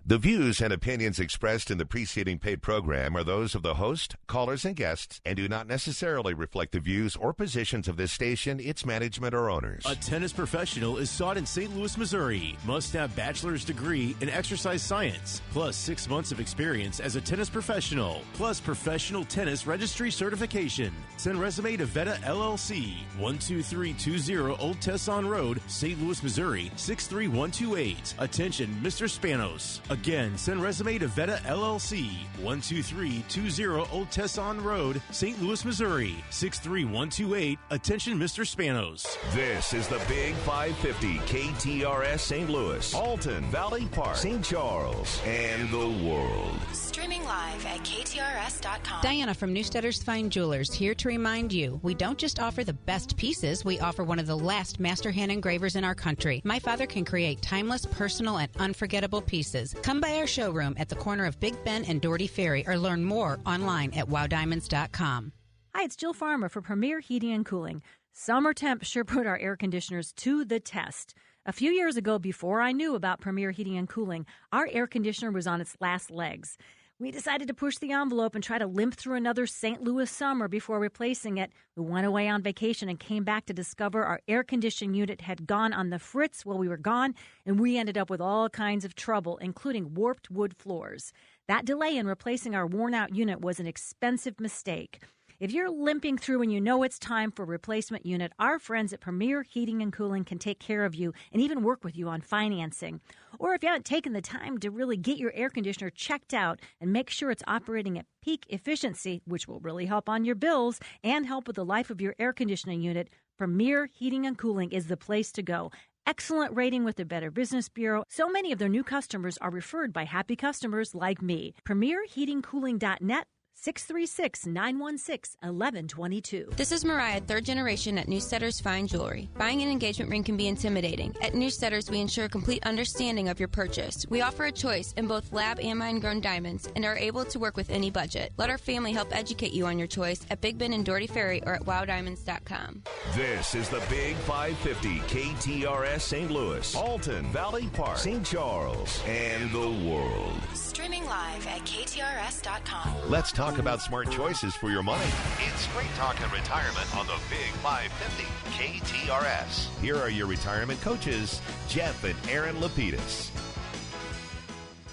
The views and opinions expressed in the preceding paid program are those of the host, callers, and guests, and do not necessarily reflect the views or positions of this station, its management, or owners. A tennis professional is sought in St. Louis, Missouri. Must have bachelor's degree in exercise science, plus 6 months of experience as a tennis professional, plus professional tennis registry certification. Send resume to Veta LLC, 12320 Old Tesson Road, St. Louis, Missouri, 63128. Attention, Mr. Spanos. Again, send resume to Veta LLC, 12320 Old Tesson Road, St. Louis, Missouri, 63128. Attention, Mr. Spanos. This is the Big 550 KTRS St. Louis, Alton, Valley Park, St. Charles, and the world. Streaming live at KTRS.com. Diana from Newstetter's Fine Jewelers here to remind you, we don't just offer the best pieces, we offer one of the last master hand engravers in our country. My father can create timeless, personal, and unforgettable pieces. Come by our showroom at the corner of Big Ben and Doherty Ferry or learn more online at wowdiamonds.com. Hi, it's Jill Farmer for Premier Heating and Cooling. Summer temps sure put our air conditioners to the test. A few years ago, before I knew about Premier Heating and Cooling, our air conditioner was on its last legs. We decided to push the envelope and try to limp through another St. Louis summer before replacing it. We went away on vacation and came back to discover our air conditioning unit had gone on the fritz while we were gone, and we ended up with all kinds of trouble, including warped wood floors. That delay in replacing our worn-out unit was an expensive mistake. If you're limping through and you know it's time for a replacement unit, our friends at Premier Heating and Cooling can take care of you and even work with you on financing. Or if you haven't taken the time to really get your air conditioner checked out and make sure it's operating at peak efficiency, which will really help on your bills and help with the life of your air conditioning unit, Premier Heating and Cooling is the place to go. Excellent rating with the Better Business Bureau. So many of their new customers are referred by happy customers like me. PremierHeatingCooling.net. 636-916-1122. This is Mariah, third generation at Newstetter's Fine Jewelry. Buying an engagement ring can be intimidating. At Newstetter's, we ensure complete understanding of your purchase. We offer a choice in both lab and mine-grown diamonds and are able to work with any budget. Let our family help educate you on your choice at Big Ben and Doherty Ferry or at wowdiamonds.com. This is the Big 550 KTRS St. Louis, Alton, Valley Park, St. Charles, and the world. Streaming live at KTRS.com. Let's talk about smart choices for your money. It's Straight Talk and Retirement on the Big 550 KTRS. Here are your retirement coaches, Jeff and Erin Lapidus.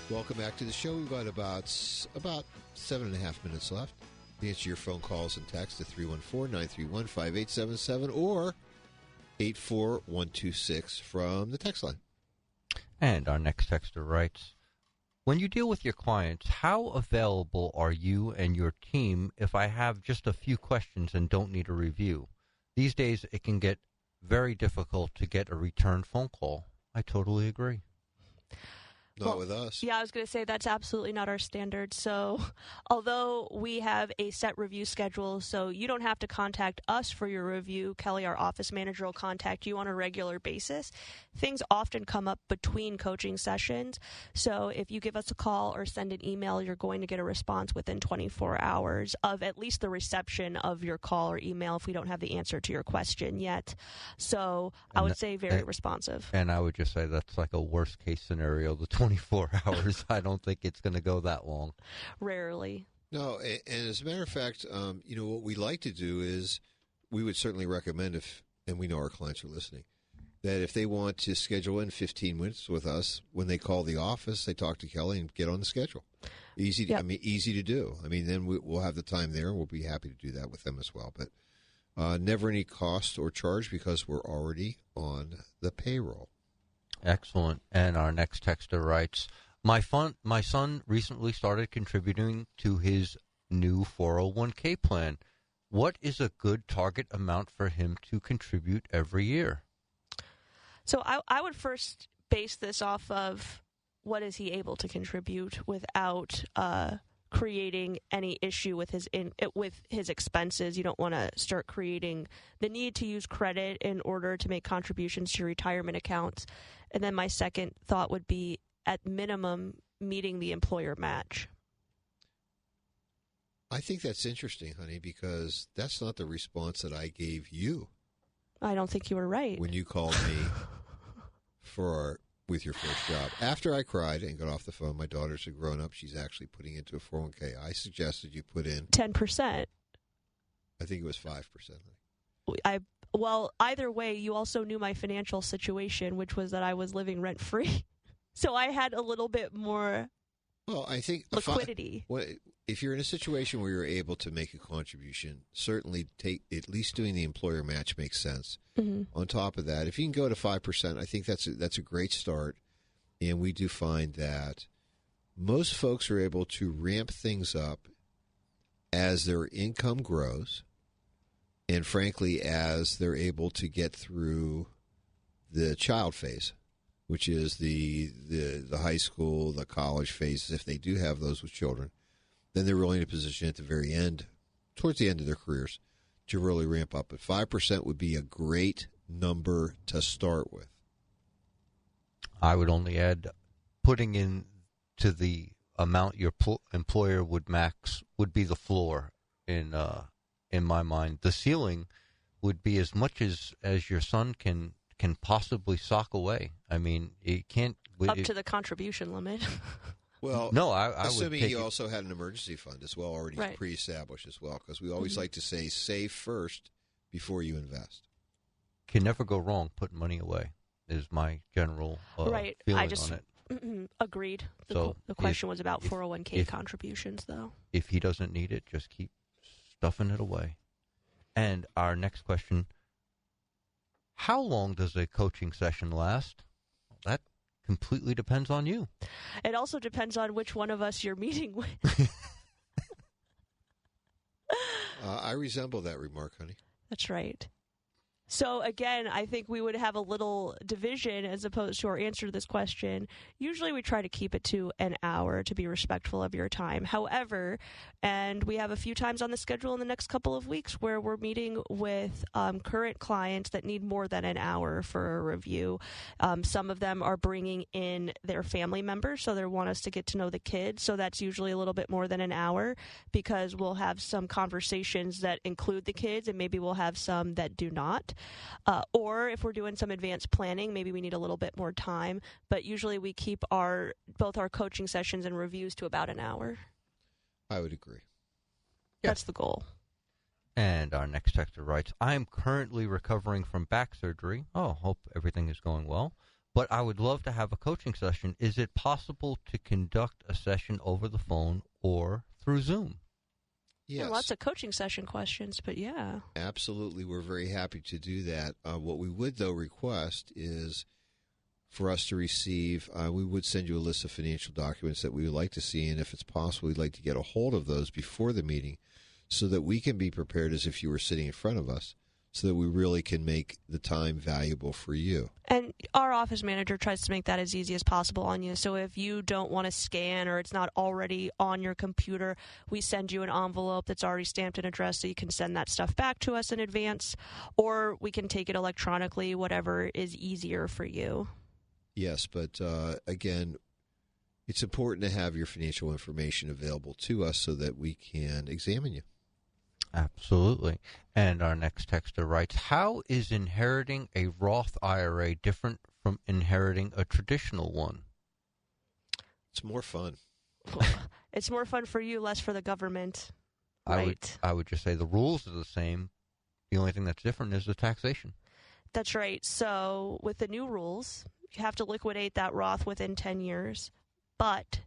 Welcome back to the show. We've got about 7.5 minutes left. Answer your phone calls and text at 314-931-5877 or 84126 from the text line. And our next texter writes, when you deal with your clients, how available are you and your team if I have just a few questions and don't need a review? These days, it can get very difficult to get a return phone call. I totally agree. Not with us. Yeah, I was going to say that's absolutely not our standard. So although we have a set review schedule, so you don't have to contact us for your review. Kelly, our office manager, will contact you on a regular basis. Things often come up between coaching sessions. So if you give us a call or send an email, you're going to get a response within 24 hours of at least the reception of your call or email if we don't have the answer to your question yet. So I would say very responsive. And I would just say that's like a worst case scenario, the 24 hours. I don't think it's going to go that long. Rarely. No, and as a matter of fact, what we like to do is we would certainly recommend and we know our clients are listening, that if they want to schedule in 15 minutes with us, when they call the office, they talk to Kelly and get on the schedule. Easy to do. I mean, then we'll have the time there, and we'll be happy to do that with them as well. But never any cost or charge because we're already on the payroll. Excellent. And our next texter writes, my son recently started contributing to his new 401k plan. What is a good target amount for him to contribute every year? So I would first base this off of what is he able to contribute without creating any issue with his expenses. You don't want to start creating the need to use credit in order to make contributions to retirement accounts. And then my second thought would be, at minimum, meeting the employer match. I think that's interesting, honey, because that's not the response that I gave you. I don't think you were right. When you called me for with your first job. After I cried and got off the phone, my daughters are grown up. She's actually putting into a 401k. I suggested you put in 10%. I think it was 5%. Well, either way, you also knew my financial situation, which was that I was living rent free. So I had a little bit more I think liquidity. If you're in a situation where you're able to make a contribution, certainly at least doing the employer match makes sense. Mm-hmm. On top of that, if you can go to 5%, I think that's a great start. And we do find that most folks are able to ramp things up as their income grows, and frankly, as they're able to get through the child phase, which is the high school, the college phases. If they do have those with children, then they're really in a position at the very end, towards the end of their careers, to really ramp up. But 5% would be a great number to start with. I would only add putting in to the amount your employer would be the floor in my mind. The ceiling would be as much as your son can possibly sock away. I mean, it can't up to the contribution limit. Well, no, I assuming would he also had an emergency fund as well, already pre-established as well, because we always like to say save first before you invest. Can never go wrong putting money away is my general feeling on it. Agreed. The question was about 401k contributions, though. If he doesn't need it, just keep stuffing it away. And our next question, how long does a coaching session last? That completely depends on you. It also depends on which one of us you're meeting with. I resemble that remark, honey. That's right. So, again, I think we would have a little division as opposed to our answer to this question. Usually we try to keep it to an hour to be respectful of your time. However, and we have a few times on the schedule in the next couple of weeks where we're meeting with current clients that need more than an hour for a review. Some of them are bringing in their family members, so they want us to get to know the kids. So that's usually a little bit more than an hour because we'll have some conversations that include the kids and maybe we'll have some that do not. Or if we're doing some advanced planning, maybe we need a little bit more time. But usually we keep both our coaching sessions and reviews to about an hour. I would agree. That's the goal. And our next texter writes, I am currently recovering from back surgery. Hope everything is going well. But I would love to have a coaching session. Is it possible to conduct a session over the phone or through Zoom? Yes. There are lots of coaching session questions, but yeah. Absolutely. We're very happy to do that. What we would, though, request is for us to receive, we would send you a list of financial documents that we would like to see, and if it's possible, we'd like to get a hold of those before the meeting so that we can be prepared as if you were sitting in front of us, so that we really can make the time valuable for you. And our office manager tries to make that as easy as possible on you. So if you don't want to scan or it's not already on your computer, we send you an envelope that's already stamped and addressed so you can send that stuff back to us in advance, or we can take it electronically, whatever is easier for you. Yes, but again, it's important to have your financial information available to us so that we can examine you. Absolutely. And our next texter writes, how is inheriting a Roth IRA different from inheriting a traditional one? It's more fun. It's more fun for you, less for the government. Right. I would just say the rules are the same. The only thing that's different is the taxation. That's right. So with the new rules, you have to liquidate that Roth within 10 years, but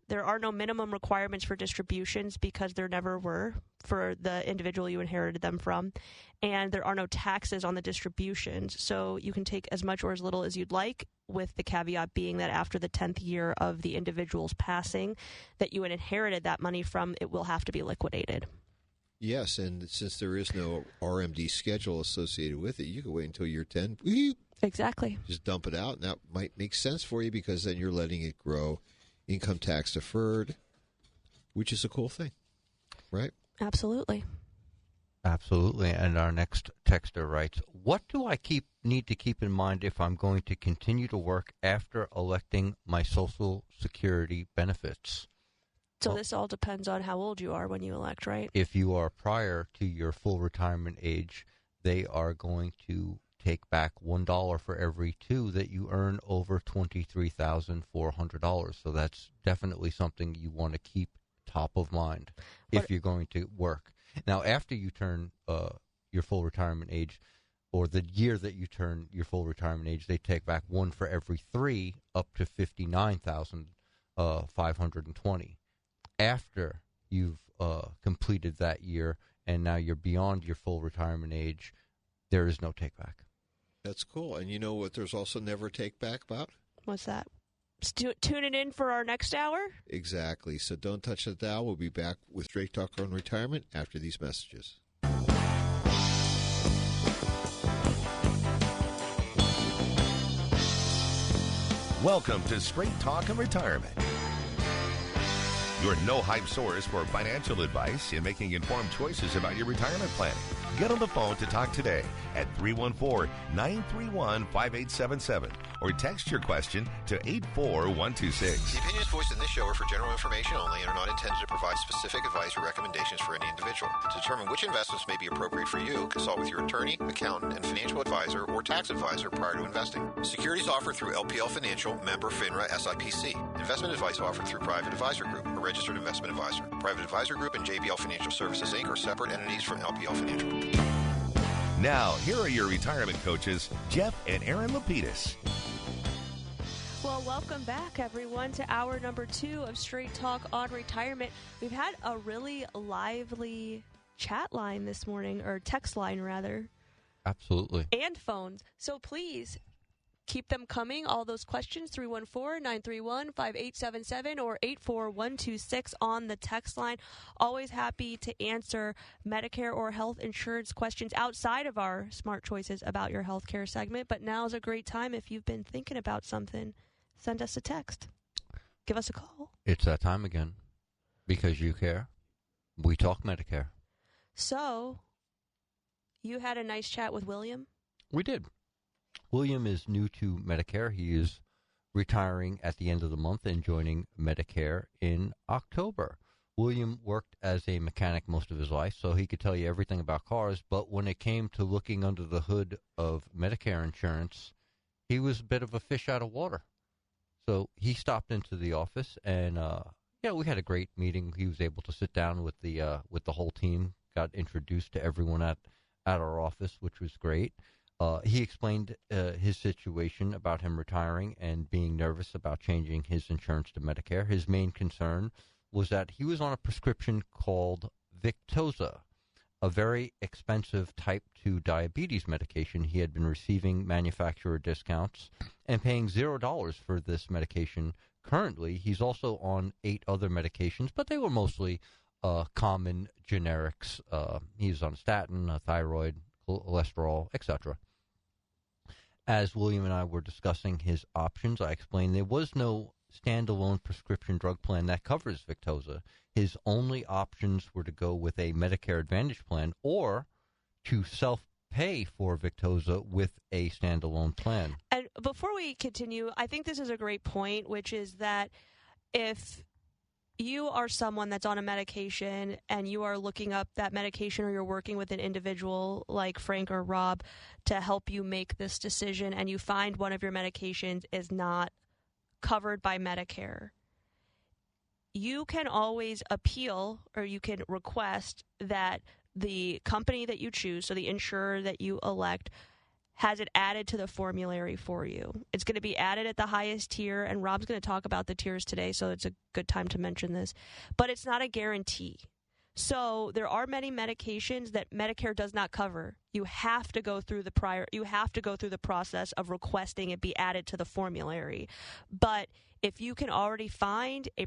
there are no minimum requirements for distributions because there never were for the individual you inherited them from. And there are no taxes on the distributions. So you can take as much or as little as you'd like, with the caveat being that after the 10th year of the individual's passing that you had inherited that money from, it will have to be liquidated. Yes, and since there is no RMD schedule associated with it, you can wait until you're 10. Exactly. Just dump it out, and that might make sense for you because then you're letting it grow income tax deferred, which is a cool thing, right? Absolutely. Absolutely. And our next texter writes, what do I need to keep in mind if I'm going to continue to work after electing my Social Security benefits? So this all depends on how old you are when you elect, right? If you are prior to your full retirement age, they are going to take back $1 for every 2 that you earn over $23,400. So that's definitely something you want to keep top of mind if you're going to work. Now, after you turn your full retirement age, or the year that you turn your full retirement age, they take back 1 for every 3, up to $59,520. After you've completed that year and now you're beyond your full retirement age, there is no take back. That's cool. And you know what there's also never take back about? What's that? Tuning in for our next hour? Exactly. So don't touch the dial. We'll be back with Straight Talk on Retirement after these messages. Welcome to Straight Talk and Retirement, your no-hype source for financial advice and making informed choices about your retirement planning. Get on the phone to talk today at 314-931-5877 or text your question to 84126. The opinions voiced in this show are for general information only and are not intended to provide specific advice or recommendations for any individual. To determine which investments may be appropriate for you, consult with your attorney, accountant, and financial advisor or tax advisor prior to investing. Securities offered through LPL Financial, member FINRA SIPC. Investment advice offered through Private Advisor Group, a registered investment advisor. Private Advisor Group and JBL Financial Services, Inc. are separate entities from LPL Financial. Now, here are your retirement coaches, Jeff and Erin Lapidus. Well, welcome back, everyone, to hour number 2 of Straight Talk on Retirement. We've had a really lively chat line this morning, or text line, rather. Absolutely. And phones. So please keep them coming. All those questions, 314-931-5877 or 84126 on the text line. Always happy to answer Medicare or health insurance questions outside of our Smart Choices About Your Healthcare segment. But now's a great time if you've been thinking about something. Send us a text. Give us a call. It's that time again. Because you care. We talk Medicare. So, you had a nice chat with William? We did. William is new to Medicare. He is retiring at the end of the month and joining Medicare in October. William worked as a mechanic most of his life, so he could tell you everything about cars, but when it came to looking under the hood of Medicare insurance, he was a bit of a fish out of water. So he stopped into the office, and we had a great meeting. He was able to sit down with the whole team, got introduced to everyone at our office, which was great. He explained his situation about him retiring and being nervous about changing his insurance to Medicare. His main concern was that he was on a prescription called Victoza, a very expensive type 2 diabetes medication. He had been receiving manufacturer discounts and paying $0 for this medication. Currently, he's also on 8 other medications, but they were mostly common generics. He's on a statin, a thyroid, cholesterol, etc. As William and I were discussing his options, I explained there was no standalone prescription drug plan that covers Victoza. His only options were to go with a Medicare Advantage plan or to self-pay for Victoza with a standalone plan. And before we continue, I think this is a great point, which is that if you are someone that's on a medication and you are looking up that medication, or you're working with an individual like Frank or Rob to help you make this decision, and you find one of your medications is not covered by Medicare, you can always appeal, or you can request that the company that you choose, so the insurer that you elect, has it added to the formulary for you. It's going to be added at the highest tier, and Rob's going to talk about the tiers today, so it's a good time to mention this. But it's not a guarantee. So there are many medications that Medicare does not cover. You have to go through the process of requesting it be added to the formulary. But if you can already find a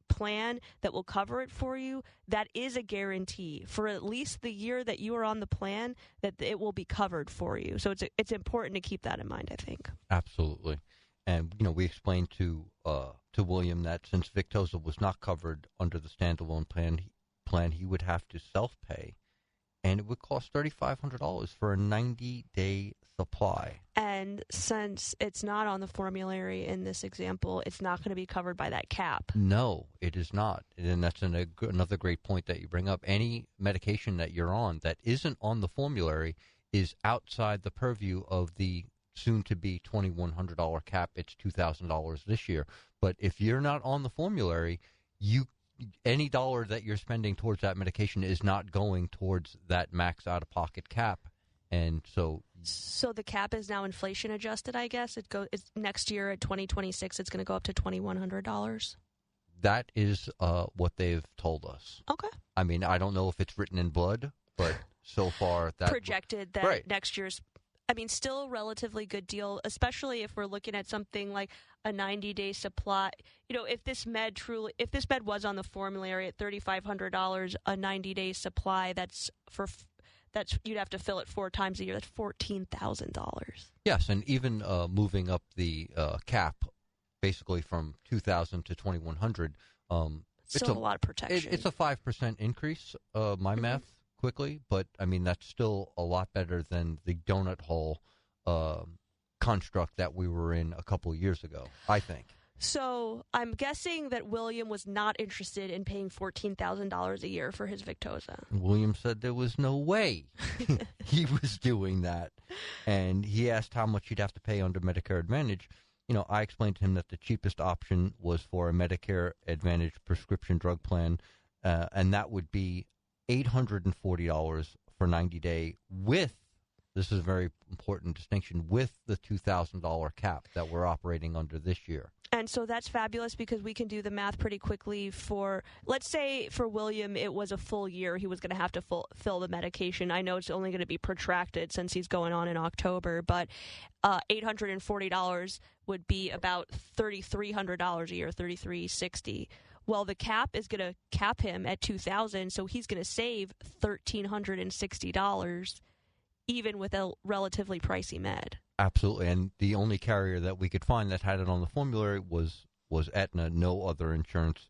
plan that will cover it for you, that is a guarantee for at least the year that you are on the plan, that it will be covered for you. So it's important to keep that in mind, I think. Absolutely. And we explained to William that since Victoza was not covered under the standalone plan, he would have to self-pay, and it would cost $3,500 for a 90-day supply. And since it's not on the formulary in this example, it's not going to be covered by that cap. No, it is not. And that's another great point that you bring up. Any medication that you're on that isn't on the formulary is outside the purview of the soon-to-be $2,100 cap. It's $2,000 this year. But if you're not on the formulary, any dollar that you're spending towards that medication is not going towards that max out-of-pocket cap. And so the cap is now inflation adjusted, I guess. It's next year at 2026, it's going to go up to $2,100. That is what they've told us. Okay. I mean, I don't know if it's written in blood, but so far that projected that right. Next year's, I mean, still a relatively good deal, especially if we're looking at something like a 90-day supply. You know, if this med was on the formulary at $3,500, a 90-day supply, that's you'd have to fill it 4 times a year. That's $14,000. Yes, and even moving up the cap, basically from 2,000 to 2,100. Still a lot of protection. It's a 5% increase. My math quickly, but I mean that's still a lot better than the donut hole construct that we were in a couple of years ago, I think. So I'm guessing that William was not interested in paying $14,000 a year for his Victoza. William said there was no way he was doing that, and he asked how much he'd have to pay under Medicare Advantage. You know, I explained to him that the cheapest option was for a Medicare Advantage prescription drug plan, and that would be $840 for 90-day with, this is a very important distinction, with the $2,000 cap that we're operating under this year. And so that's fabulous because we can do the math pretty quickly for, let's say for William, it was a full year. He was going to have to fill the medication. I know it's only going to be protracted since he's going on in October, but $840 would be about $3,300 a year, $3,360. Well, the cap is going to cap him at $2,000, so he's going to save $1,360 even with a relatively pricey med. Absolutely, and the only carrier that we could find that had it on the formulary was Aetna. No other insurance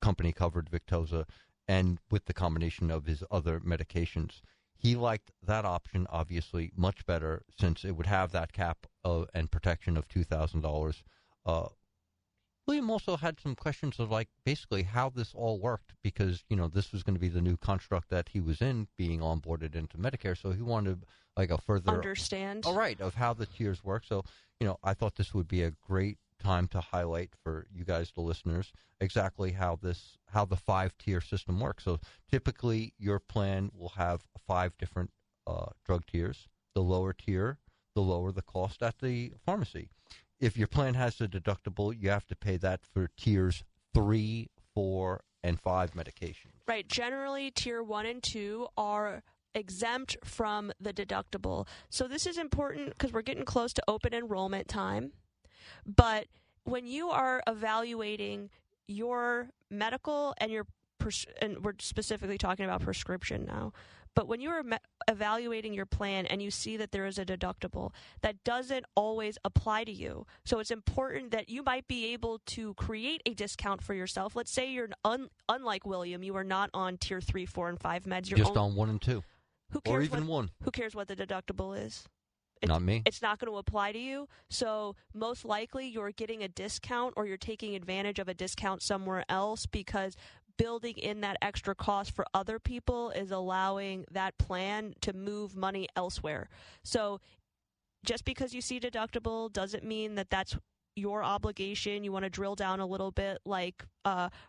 company covered Victoza, and with the combination of his other medications. He liked that option, obviously, much better since it would have that cap and protection of $2,000. William also had some questions of, like, basically how this all worked because, you know, this was going to be the new construct that he was in, being onboarded into Medicare, so he wanted, like, a further understand. All right, of how the tiers work. So, you know, I thought this would be a great time to highlight for you guys, the listeners, exactly how the 5-tier system works. So typically your plan will have 5 different drug tiers. The lower tier, the lower the cost at the pharmacy. If your plan has a deductible, you have to pay that for tiers 3, 4, and 5 medications. Right. Generally, tier 1 and 2 are exempt from the deductible. So this is important because we're getting close to open enrollment time. But when you are evaluating your medical and and we're specifically talking about prescription now, but when you are evaluating your plan and you see that there is a deductible, that doesn't always apply to you. So it's important that you might be able to create a discount for yourself. Let's say you're unlike William, you are not on tier 3, 4, and 5 meds. You're just on 1 and 2. Who cares or even 1. Who cares what the deductible is? Not me. It's not going to apply to you. So most likely you're getting a discount or you're taking advantage of a discount somewhere else because building in that extra cost for other people is allowing that plan to move money elsewhere. So just because you see deductible doesn't mean that that's your obligation. You want to drill down a little bit like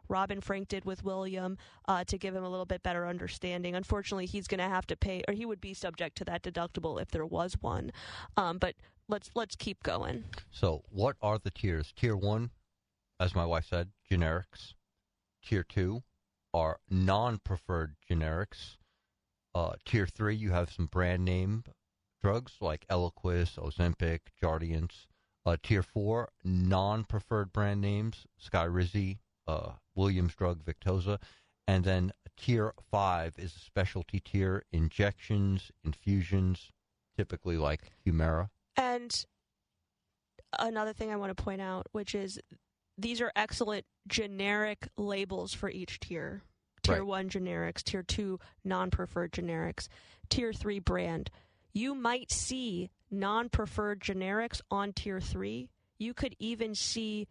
Robin Frank did with William to give him a little bit better understanding. Unfortunately, he's going to have to pay, or he would be subject to that deductible if there was one. But let's keep going. So what are the tiers? Tier 1, as my wife said, generics. Tier 2 are non-preferred generics. Tier 3, you have some brand name drugs like Eliquis, Ozempic, Jardiance. Tier 4, non-preferred brand names, Skyrizi, Williams drug, Victoza. And then Tier 5 is a specialty tier, injections, infusions, typically like Humira. And another thing I want to point out, which is these are excellent generic labels for each tier. Tier 1 generics, Tier 2 non-preferred generics, Tier 3 brand. You might see non-preferred generics on Tier 3. You could even see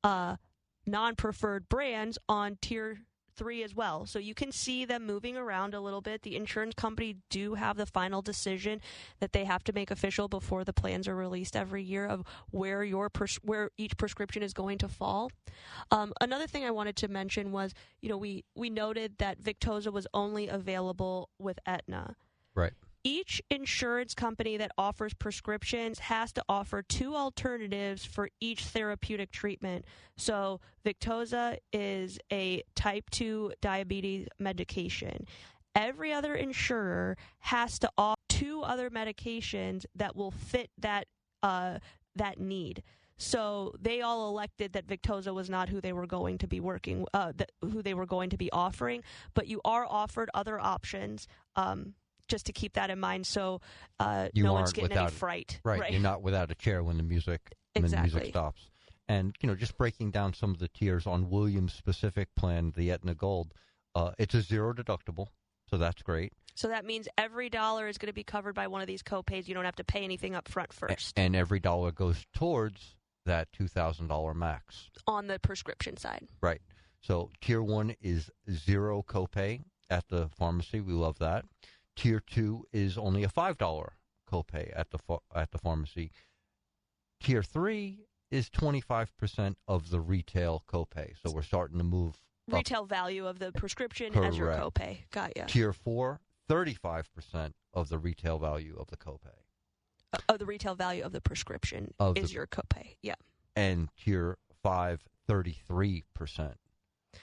non-preferred brands on Tier 3 as well. So you can see them moving around a little bit. The insurance company do have the final decision that they have to make official before the plans are released every year of where where each prescription is going to fall. Another thing I wanted to mention was, we noted that Victoza was only available with Aetna. Right. Each insurance company that offers prescriptions has to offer 2 alternatives for each therapeutic treatment. So Victoza is a type 2 diabetes medication. Every other insurer has to offer 2 other medications that will fit that need. So they all elected that Victoza was not who they were going to be who they were going to be offering, but you are offered other options. Just to keep that in mind, so no one's getting any fright. Right, you're not without a chair when the music stops. And just breaking down some of the tiers on Williams' specific plan, the Aetna Gold, it's a 0 deductible, so that's great. So that means every dollar is going to be covered by one of these copays. You don't have to pay anything up front first. And every dollar goes towards that $2,000 max on the prescription side. Right. So tier 1 is 0 copay at the pharmacy. We love that. Tier 2 is only a $5 copay at the pharmacy. Tier 3 is 25% of the retail copay. So we're starting to move retail value of the prescription as your copay. Got ya. Tier 4, 35% of the retail value of the copay. Of the retail value of the prescription is your copay. Yeah. And tier 5, 33%.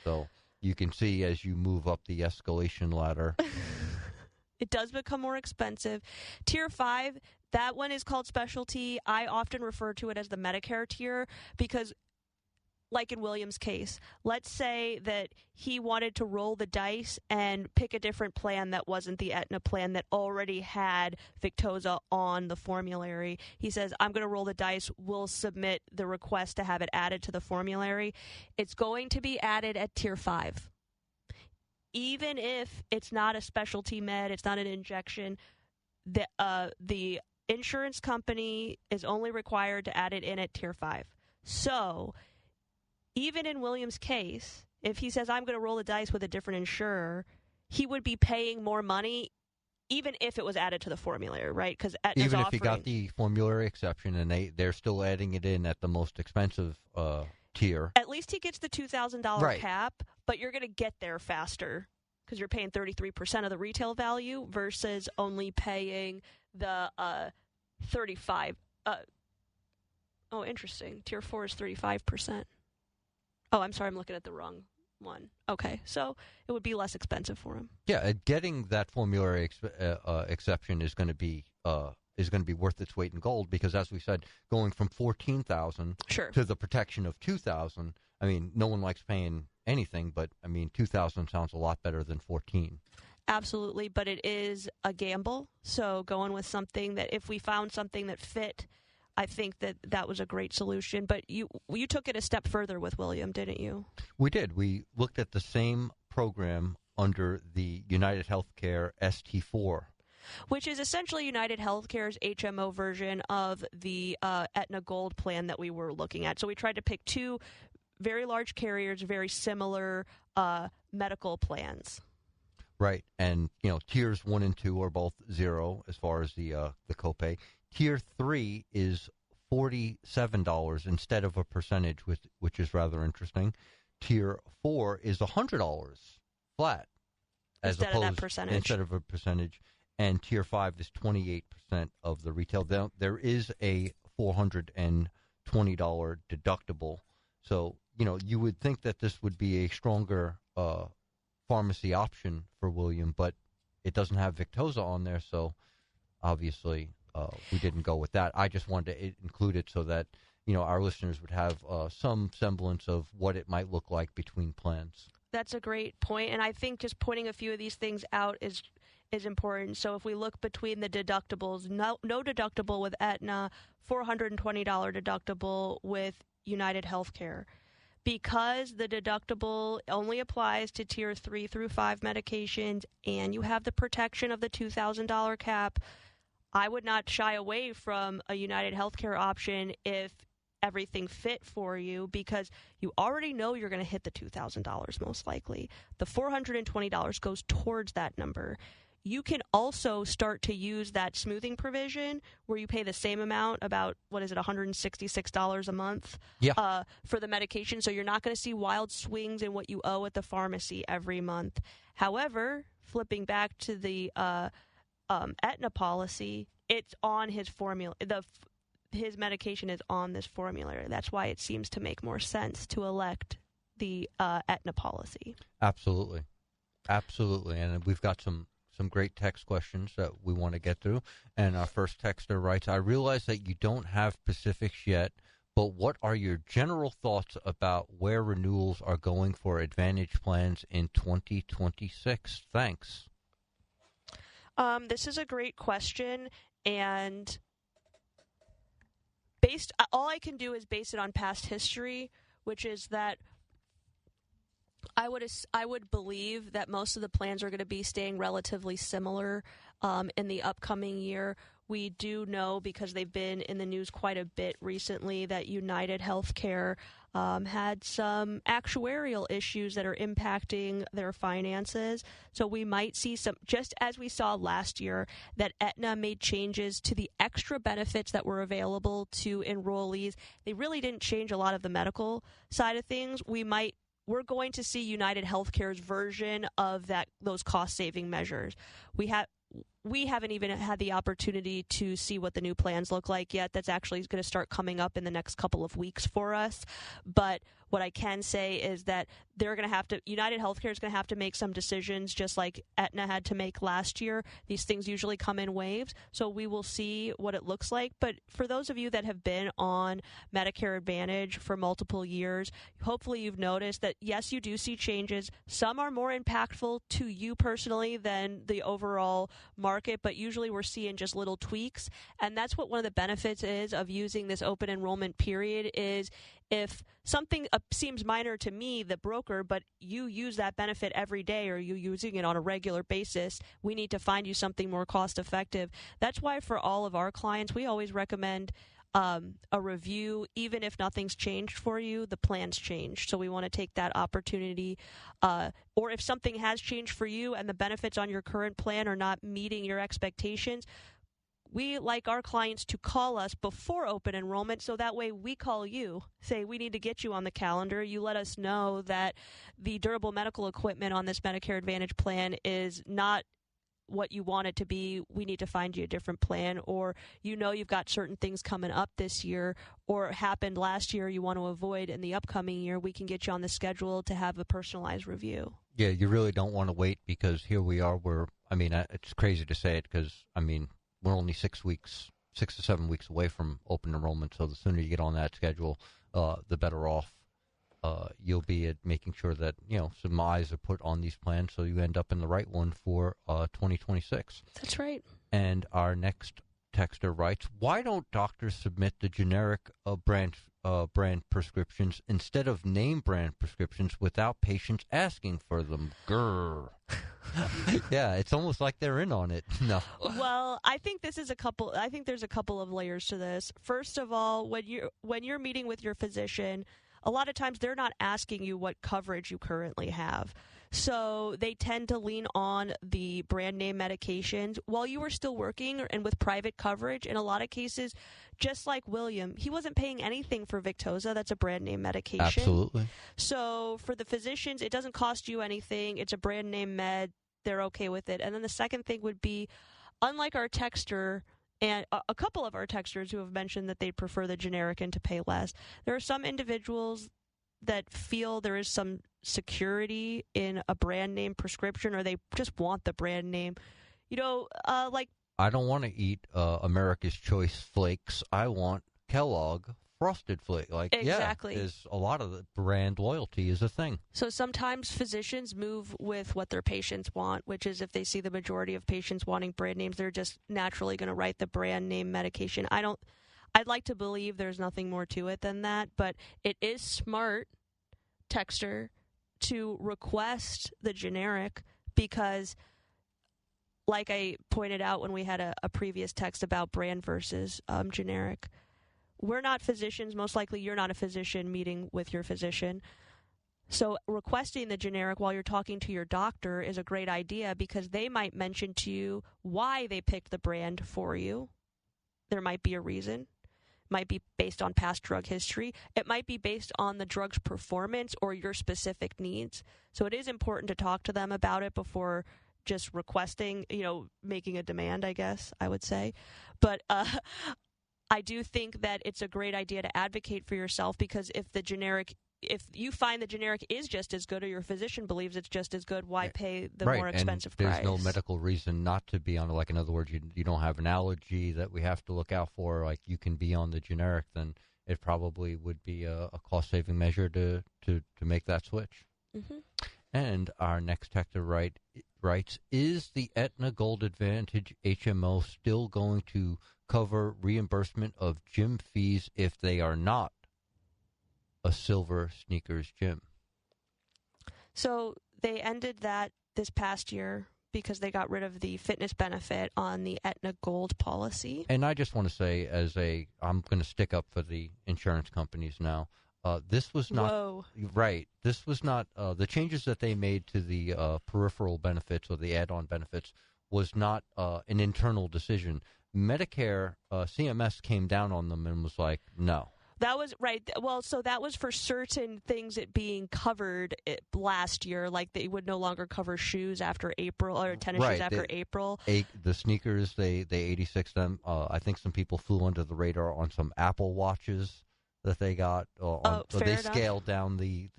So you can see as you move up the escalation ladder. It does become more expensive. Tier 5, that one is called specialty. I often refer to it as the Medicare tier because, like in William's case, let's say that he wanted to roll the dice and pick a different plan that wasn't the Aetna plan that already had Victoza on the formulary. He says, I'm going to roll the dice. We'll submit the request to have it added to the formulary. It's going to be added at Tier 5. Even if it's not a specialty med, it's not an injection, the insurance company is only required to add it in at Tier 5. So even in William's case, if he says, I'm going to roll the dice with a different insurer, he would be paying more money even if it was added to the formulary, right? Because even if he got the formulary exception and they're still adding it in at the most expensive tier. At least he gets the $2,000 cap, but you're going to get there faster because you're paying 33% of the retail value versus only paying the 35. Oh, interesting. Tier 4 is 35%. Oh, I'm sorry. I'm looking at the wrong one. Okay, so it would be less expensive for him. Yeah, getting that formulary exception is going to be worth its weight in gold because, as we said, going from $14,000 to the protection of $2,000. I mean, no one likes paying anything, but I mean, $2,000 sounds a lot better than $14,000. Absolutely, but it is a gamble. So going with something that, if we found something that fit, I think that was a great solution. But you took it a step further with William, didn't you? We did. We looked at the same program under the United Healthcare ST4. Which is essentially United Healthcare's HMO version of the Aetna Gold plan that we were looking at. So we tried to pick 2 very large carriers, very similar medical plans. Right, and tiers 1 and 2 are both 0 as far as the copay. Tier 3 is $47 instead of a percentage, which is rather interesting. Tier 4 is $100 flat instead of a percentage. And Tier 5 is 28% of the retail. There is a $420 deductible. So, you would think that this would be a stronger pharmacy option for William, but it doesn't have Victoza on there, so obviously we didn't go with that. I just wanted to include it so that, our listeners would have some semblance of what it might look like between plans. That's a great point, and I think just pointing a few of these things out is important. So if we look between the deductibles, no deductible with Aetna, $420 deductible with United Healthcare. Because the deductible only applies to Tier 3 through 5 medications and you have the protection of the $2,000 cap, I would not shy away from a United Healthcare option if everything fit for you because you already know you're going to hit the $2,000 most likely. The $420 goes towards that number. You can also start to use that smoothing provision where you pay the same amount, about, $166 a month for the medication. So you're not going to see wild swings in what you owe at the pharmacy every month. However, flipping back to the Aetna policy, it's on his formula. His medication is on this formulary. That's why it seems to make more sense to elect the Aetna policy. Absolutely. And we've got some great text questions that we want to get through. And our first texter writes, I realize that you don't have specifics yet, but what are your general thoughts about where renewals are going for Advantage plans in 2026? Thanks. This is a great question, and all I can do is base it on past history, which is that I would believe that most of the plans are going to be staying relatively similar in the upcoming year. We do know, because they've been in the news quite a bit recently, that United Healthcare had some actuarial issues that are impacting their finances. So we might see some, just as we saw last year, that Aetna made changes to the extra benefits that were available to enrollees. They really didn't change a lot of the medical side of things. We're going to see United Healthcare's version of those cost-saving measures. We haven't even had the opportunity to see what the new plans look like yet. That's actually going to start coming up in the next couple of weeks for us. But what I can say is that United Healthcare is going to have to make some decisions, just like Aetna had to make last year. These things usually come in waves, so we will see what it looks like. But for those of you that have been on Medicare Advantage for multiple years, hopefully you've noticed that, yes, you do see changes. Some are more impactful to you personally than the overall market, but usually we're seeing just little tweaks. And that's what one of the benefits is of using this open enrollment period is, if something seems minor to me, the broker, but you use that benefit every day or you're using it on a regular basis, we need to find you something more cost effective. That's why for all of our clients, we always recommend a review. Even if nothing's changed for you, the plan's changed. So we want to take that opportunity. Or if something has changed for you and the benefits on your current plan are not meeting your expectations, we like our clients to call us before open enrollment, so that way we call you, say we need to get you on the calendar. You let us know that the durable medical equipment on this Medicare Advantage plan is not what you want it to be. We need to find you a different plan, or you've got certain things coming up this year or happened last year you want to avoid in the upcoming year. We can get you on the schedule to have a personalized review. Yeah, you really don't want to wait, because here we are. It's crazy to say it because, we're only 6 to 7 weeks away from open enrollment. So the sooner you get on that schedule, the better off you'll be at making sure that, some eyes are put on these plans so you end up in the right one for 2026. That's right. And our next texter writes, why don't doctors submit the generic brand prescriptions instead of name brand prescriptions without patients asking for them? Grr. Yeah, it's almost like they're in on it. No. Well, I think there's a couple of layers to this. First of all, when you're meeting with your physician, a lot of times they're not asking you what coverage you currently have. So they tend to lean on the brand name medications while you were still working and with private coverage. In a lot of cases, just like William, he wasn't paying anything for Victoza. That's a brand name medication. Absolutely. So for the physicians, it doesn't cost you anything. It's a brand name med. They're okay with it. And then the second thing would be, unlike our texter, and a couple of our texters who have mentioned that they prefer the generic and to pay less, there are some individuals that feel there is some security in a brand name prescription, or they just want the brand name. I don't want to eat America's Choice Flakes. I want Kellogg Frosted Flake. Exactly. There's a lot of the brand loyalty is a thing. So sometimes physicians move with what their patients want, which is if they see the majority of patients wanting brand names, they're just naturally going to write the brand name medication. I'd like to believe there's nothing more to it than that, but it is smart, texter, to request the generic because, like I pointed out when we had a previous text about brand versus generic, we're not physicians. Most likely you're not a physician meeting with your physician. So requesting the generic while you're talking to your doctor is a great idea because they might mention to you why they picked the brand for you. There might be a reason. It might be based on past drug history. It might be based on the drug's performance or your specific needs. So it is important to talk to them about it before just requesting, making a demand, I guess I would say. But I do think that it's a great idea to advocate for yourself because if you find the generic is just as good or your physician believes it's just as good, why pay the more expensive and price? There's no medical reason not to be on it. Like, in other words, you don't have an allergy that we have to look out for. Like, you can be on the generic, then it probably would be a cost-saving measure to make that switch. Mm-hmm. And our next texter writes, is the Aetna Gold Advantage HMO still going to cover reimbursement of gym fees if they are not a Silver Sneakers gym? So they ended that this past year because they got rid of the fitness benefit on the Aetna Gold policy. And I just want to say, I'm going to stick up for the insurance companies now. This was not right. This was not the changes that they made to the peripheral benefits or the add-on benefits was not an internal decision. Medicare, CMS came down on them and was like, no. That was right. Well, so that was for certain things it being covered last year, like they would no longer cover shoes after April or tennis shoes after April. The sneakers, they 86 them. I think some people flew under the radar on some Apple watches that they got. They scaled down the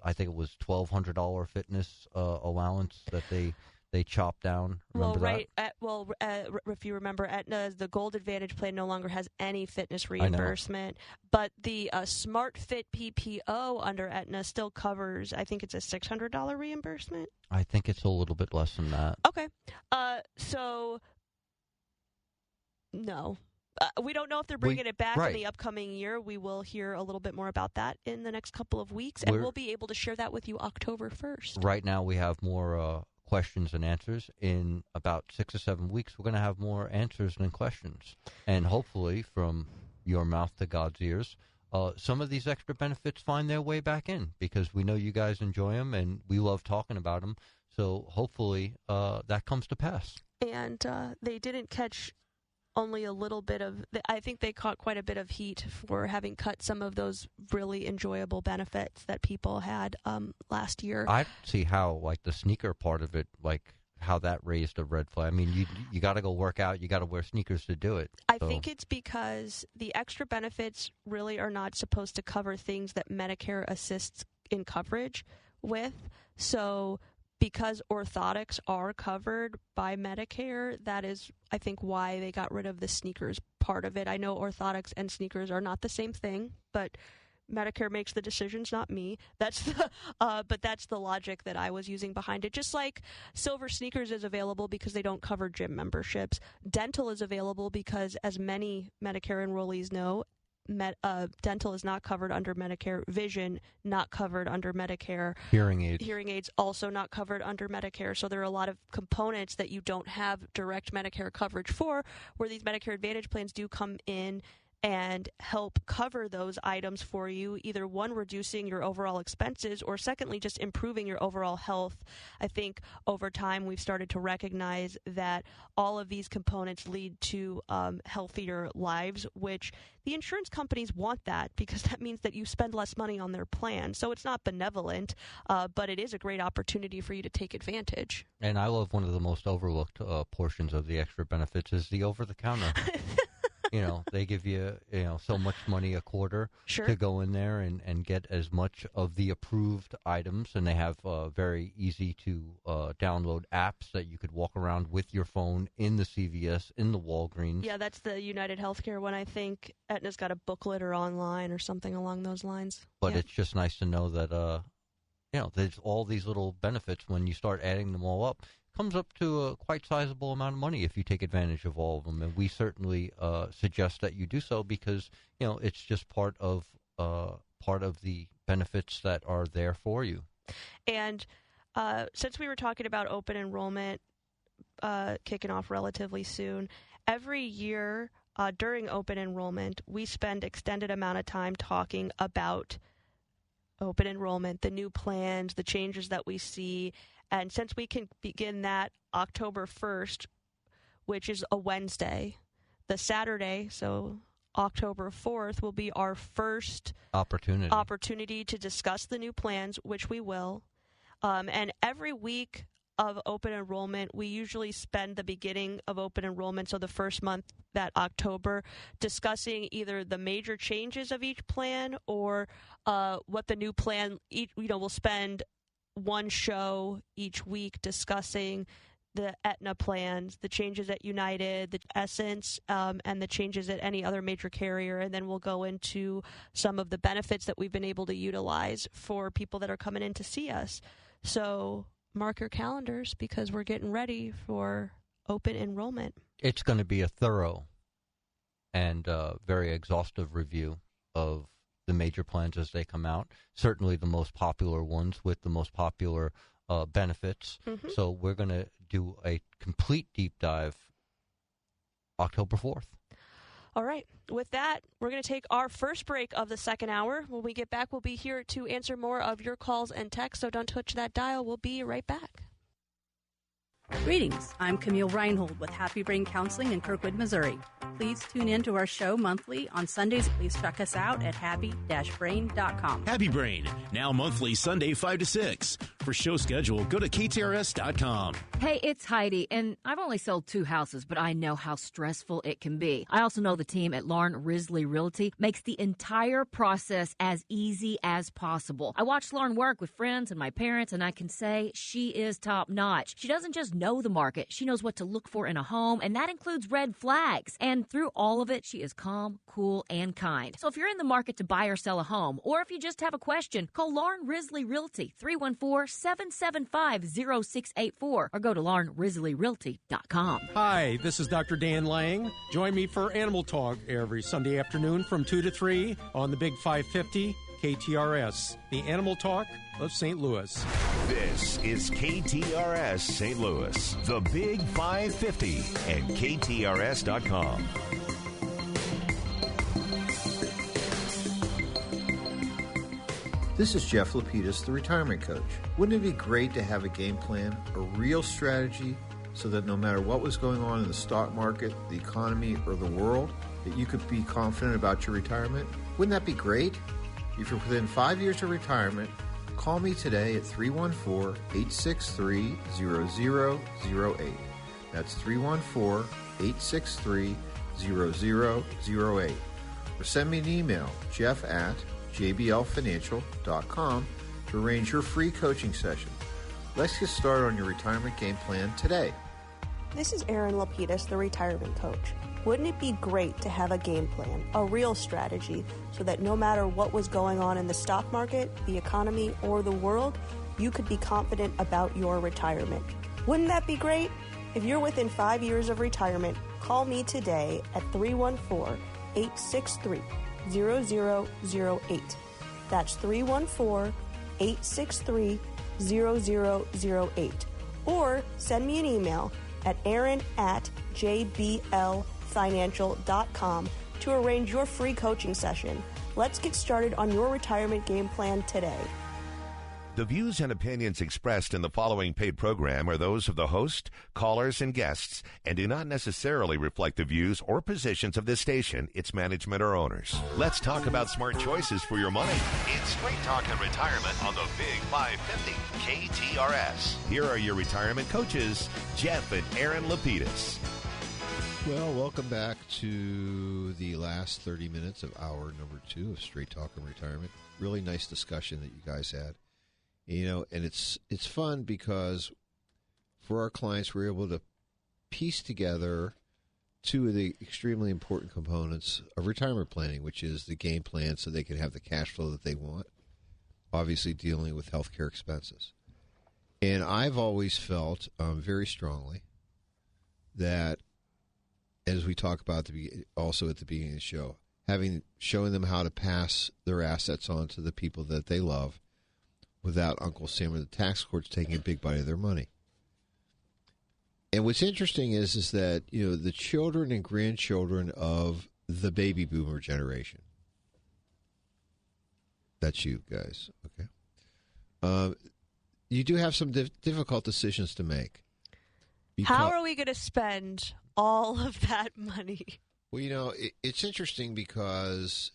I think it was $1,200 fitness allowance that they chopped down. Remember that? If you remember, Aetna, the Gold Advantage plan no longer has any fitness reimbursement, but the Smart Fit PPO under Aetna still covers, I think it's a $600 reimbursement. I think it's a little bit less than that. Okay. So, no. We don't know if they're bringing it back in the upcoming year. We will hear a little bit more about that in the next couple of weeks, and we'll be able to share that with you October 1st. Right now we have more questions and answers. In about 6 or 7 weeks, we're going to have more answers than questions. And hopefully, from your mouth to God's ears, some of these extra benefits find their way back in because we know you guys enjoy them and we love talking about them. So hopefully that comes to pass. And they didn't catch only a little bit of, I think they caught quite a bit of heat for having cut some of those really enjoyable benefits that people had last year. I see how, like, the sneaker part of it, like, how that raised a red flag. I mean, you got to go work out. You got to wear sneakers to do it. I think it's because the extra benefits really are not supposed to cover things that Medicare assists in coverage with. So because orthotics are covered by Medicare, that is, I think, why they got rid of the sneakers part of it. I know orthotics and sneakers are not the same thing, but Medicare makes the decisions, not me. That's the logic that I was using behind it. Just like Silver Sneakers is available because they don't cover gym memberships. Dental is available because, as many Medicare enrollees know, dental is not covered under Medicare. Vision, not covered under Medicare. Hearing aids also not covered under Medicare. So there are a lot of components that you don't have direct Medicare coverage for, where these Medicare Advantage plans do come in and help cover those items for you, either one, reducing your overall expenses, or secondly, just improving your overall health. I think over time we've started to recognize that all of these components lead to healthier lives, which the insurance companies want that because that means that you spend less money on their plan. So it's not benevolent, but it is a great opportunity for you to take advantage. And I love one of the most overlooked portions of the extra benefits is the over-the-counter. They give you, so much money a quarter to go in there and get as much of the approved items. And they have very easy to download apps that you could walk around with your phone in the CVS, in the Walgreens. Yeah, that's the United Healthcare one. I think Aetna's got a booklet or online or something along those lines. But it's just nice to know that, there's all these little benefits when you start adding them all up. Comes up to a quite sizable amount of money if you take advantage of all of them, and we certainly suggest that you do so because it's just part of the benefits that are there for you. And since we were talking about open enrollment kicking off relatively soon, every year during open enrollment, we spend extended amount of time talking about open enrollment, the new plans, the changes that we see. And since we can begin that October 1st, which is a Wednesday, the Saturday, so October 4th, will be our first opportunity to discuss the new plans, which we will. And every week of open enrollment, we usually spend the beginning of open enrollment, so the first month, that October, discussing either the major changes of each plan or what the new plan, we'll spend one show each week discussing the Aetna plans, the changes at United, the Essence, and the changes at any other major carrier. And then we'll go into some of the benefits that we've been able to utilize for people that are coming in to see us. So mark your calendars because we're getting ready for open enrollment. It's going to be a thorough and very exhaustive review of the major plans as they come out. Certainly the most popular ones with the most popular benefits. Mm-hmm. So we're going to do a complete deep dive October 4th. All right. With that, we're going to take our first break of the second hour. When we get back, we'll be here to answer more of your calls and texts, so don't touch that dial. We'll be right back. Greetings. I'm Camille Reinhold with Happy Brain Counseling in Kirkwood, Missouri. Please tune in to our show monthly. On Sundays, please check us out at happy-brain.com. Happy Brain, now monthly Sunday 5 to 6. For show schedule, go to ktrs.com. Hey, it's Heidi, and I've only sold 2 houses, but I know how stressful it can be. I also know the team at Lauren Risley Realty makes the entire process as easy as possible. I watched Lauren work with friends and my parents, and I can say she is top-notch. She doesn't just know the market. She knows what to look for in a home, and that includes red flags. And through all of it, she is calm, cool, and kind. So if you're in the market to buy or sell a home, or if you just have a question, call Lauren Risley Realty, 314-775-0684, or go to laurenrisleyrealty.com. Hi, this is Dr. Dan Lang. Join me for Animal Talk every Sunday afternoon from 2 to 3 on the Big 550 KTRS, the Animal Talk of St. Louis. This is KTRS St. Louis, the Big 550, and KTRS.com. This is Jeff Lapidus, the retirement coach. Wouldn't it be great to have a game plan, a real strategy, so that no matter what was going on in the stock market, the economy, or the world, that you could be confident about your retirement? Wouldn't that be great? If you're within 5 years of retirement, call me today at 314-863-0008. That's 314-863-0008. Or send me an email, jeff@jblfinancial.com, to arrange your free coaching session. Let's get started on your retirement game plan today. This is Erin Lapidus, the retirement coach. Wouldn't it be great to have a game plan, a real strategy, so that no matter what was going on in the stock market, the economy, or the world, you could be confident about your retirement? Wouldn't that be great? If you're within 5 years of retirement, call me today at 314-863-0008. That's 314-863-0008. Or send me an email at Erin@jblfinancial.com to arrange your free coaching session. Let's get started on your retirement game plan today. The views and opinions expressed in the following paid program are those of the host, callers, and guests, and do not necessarily reflect the views or positions of this station, its management, or owners. Let's talk about smart choices for your money. It's Straight Talk and Retirement on the Big 550 KTRS. Here are your retirement coaches, Jeff and Erin Lapidus. Well, welcome back to the last 30 minutes of hour number 2 of Straight Talk and Retirement. Really nice discussion that you guys had. You know, and it's fun because for our clients, we're able to piece together 2 of the extremely important components of retirement planning, which is the game plan so they can have the cash flow that they want, obviously dealing with healthcare expenses. And I've always felt very strongly that, as we talk about also at the beginning of the show, showing them how to pass their assets on to the people that they love without Uncle Sam or the tax courts taking a big bite of their money. And what's interesting is that, the children and grandchildren of the baby boomer generation. That's you guys, okay? You do have some difficult decisions to make. How are we going to spend all of that money? Well, it's interesting because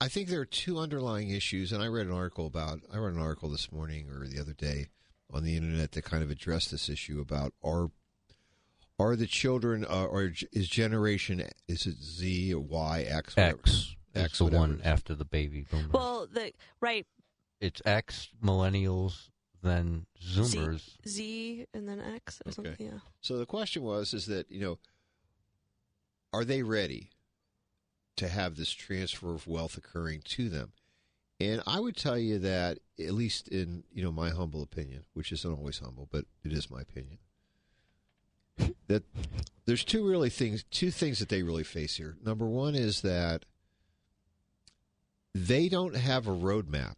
I think there are two underlying issues, and I read an article this morning or the other day on the internet that kind of addressed this issue about are the children or is generation, is it Z or Y, X? X, the one after the baby boomers. Well, right. It's X, millennials, then Zoomers. Z and then X or something, yeah. So the question is that, are they ready to have this transfer of wealth occurring to them? And I would tell you that, at least in, my humble opinion, which isn't always humble, but it is my opinion, that there's two things that they really face here. Number one is that they don't have a roadmap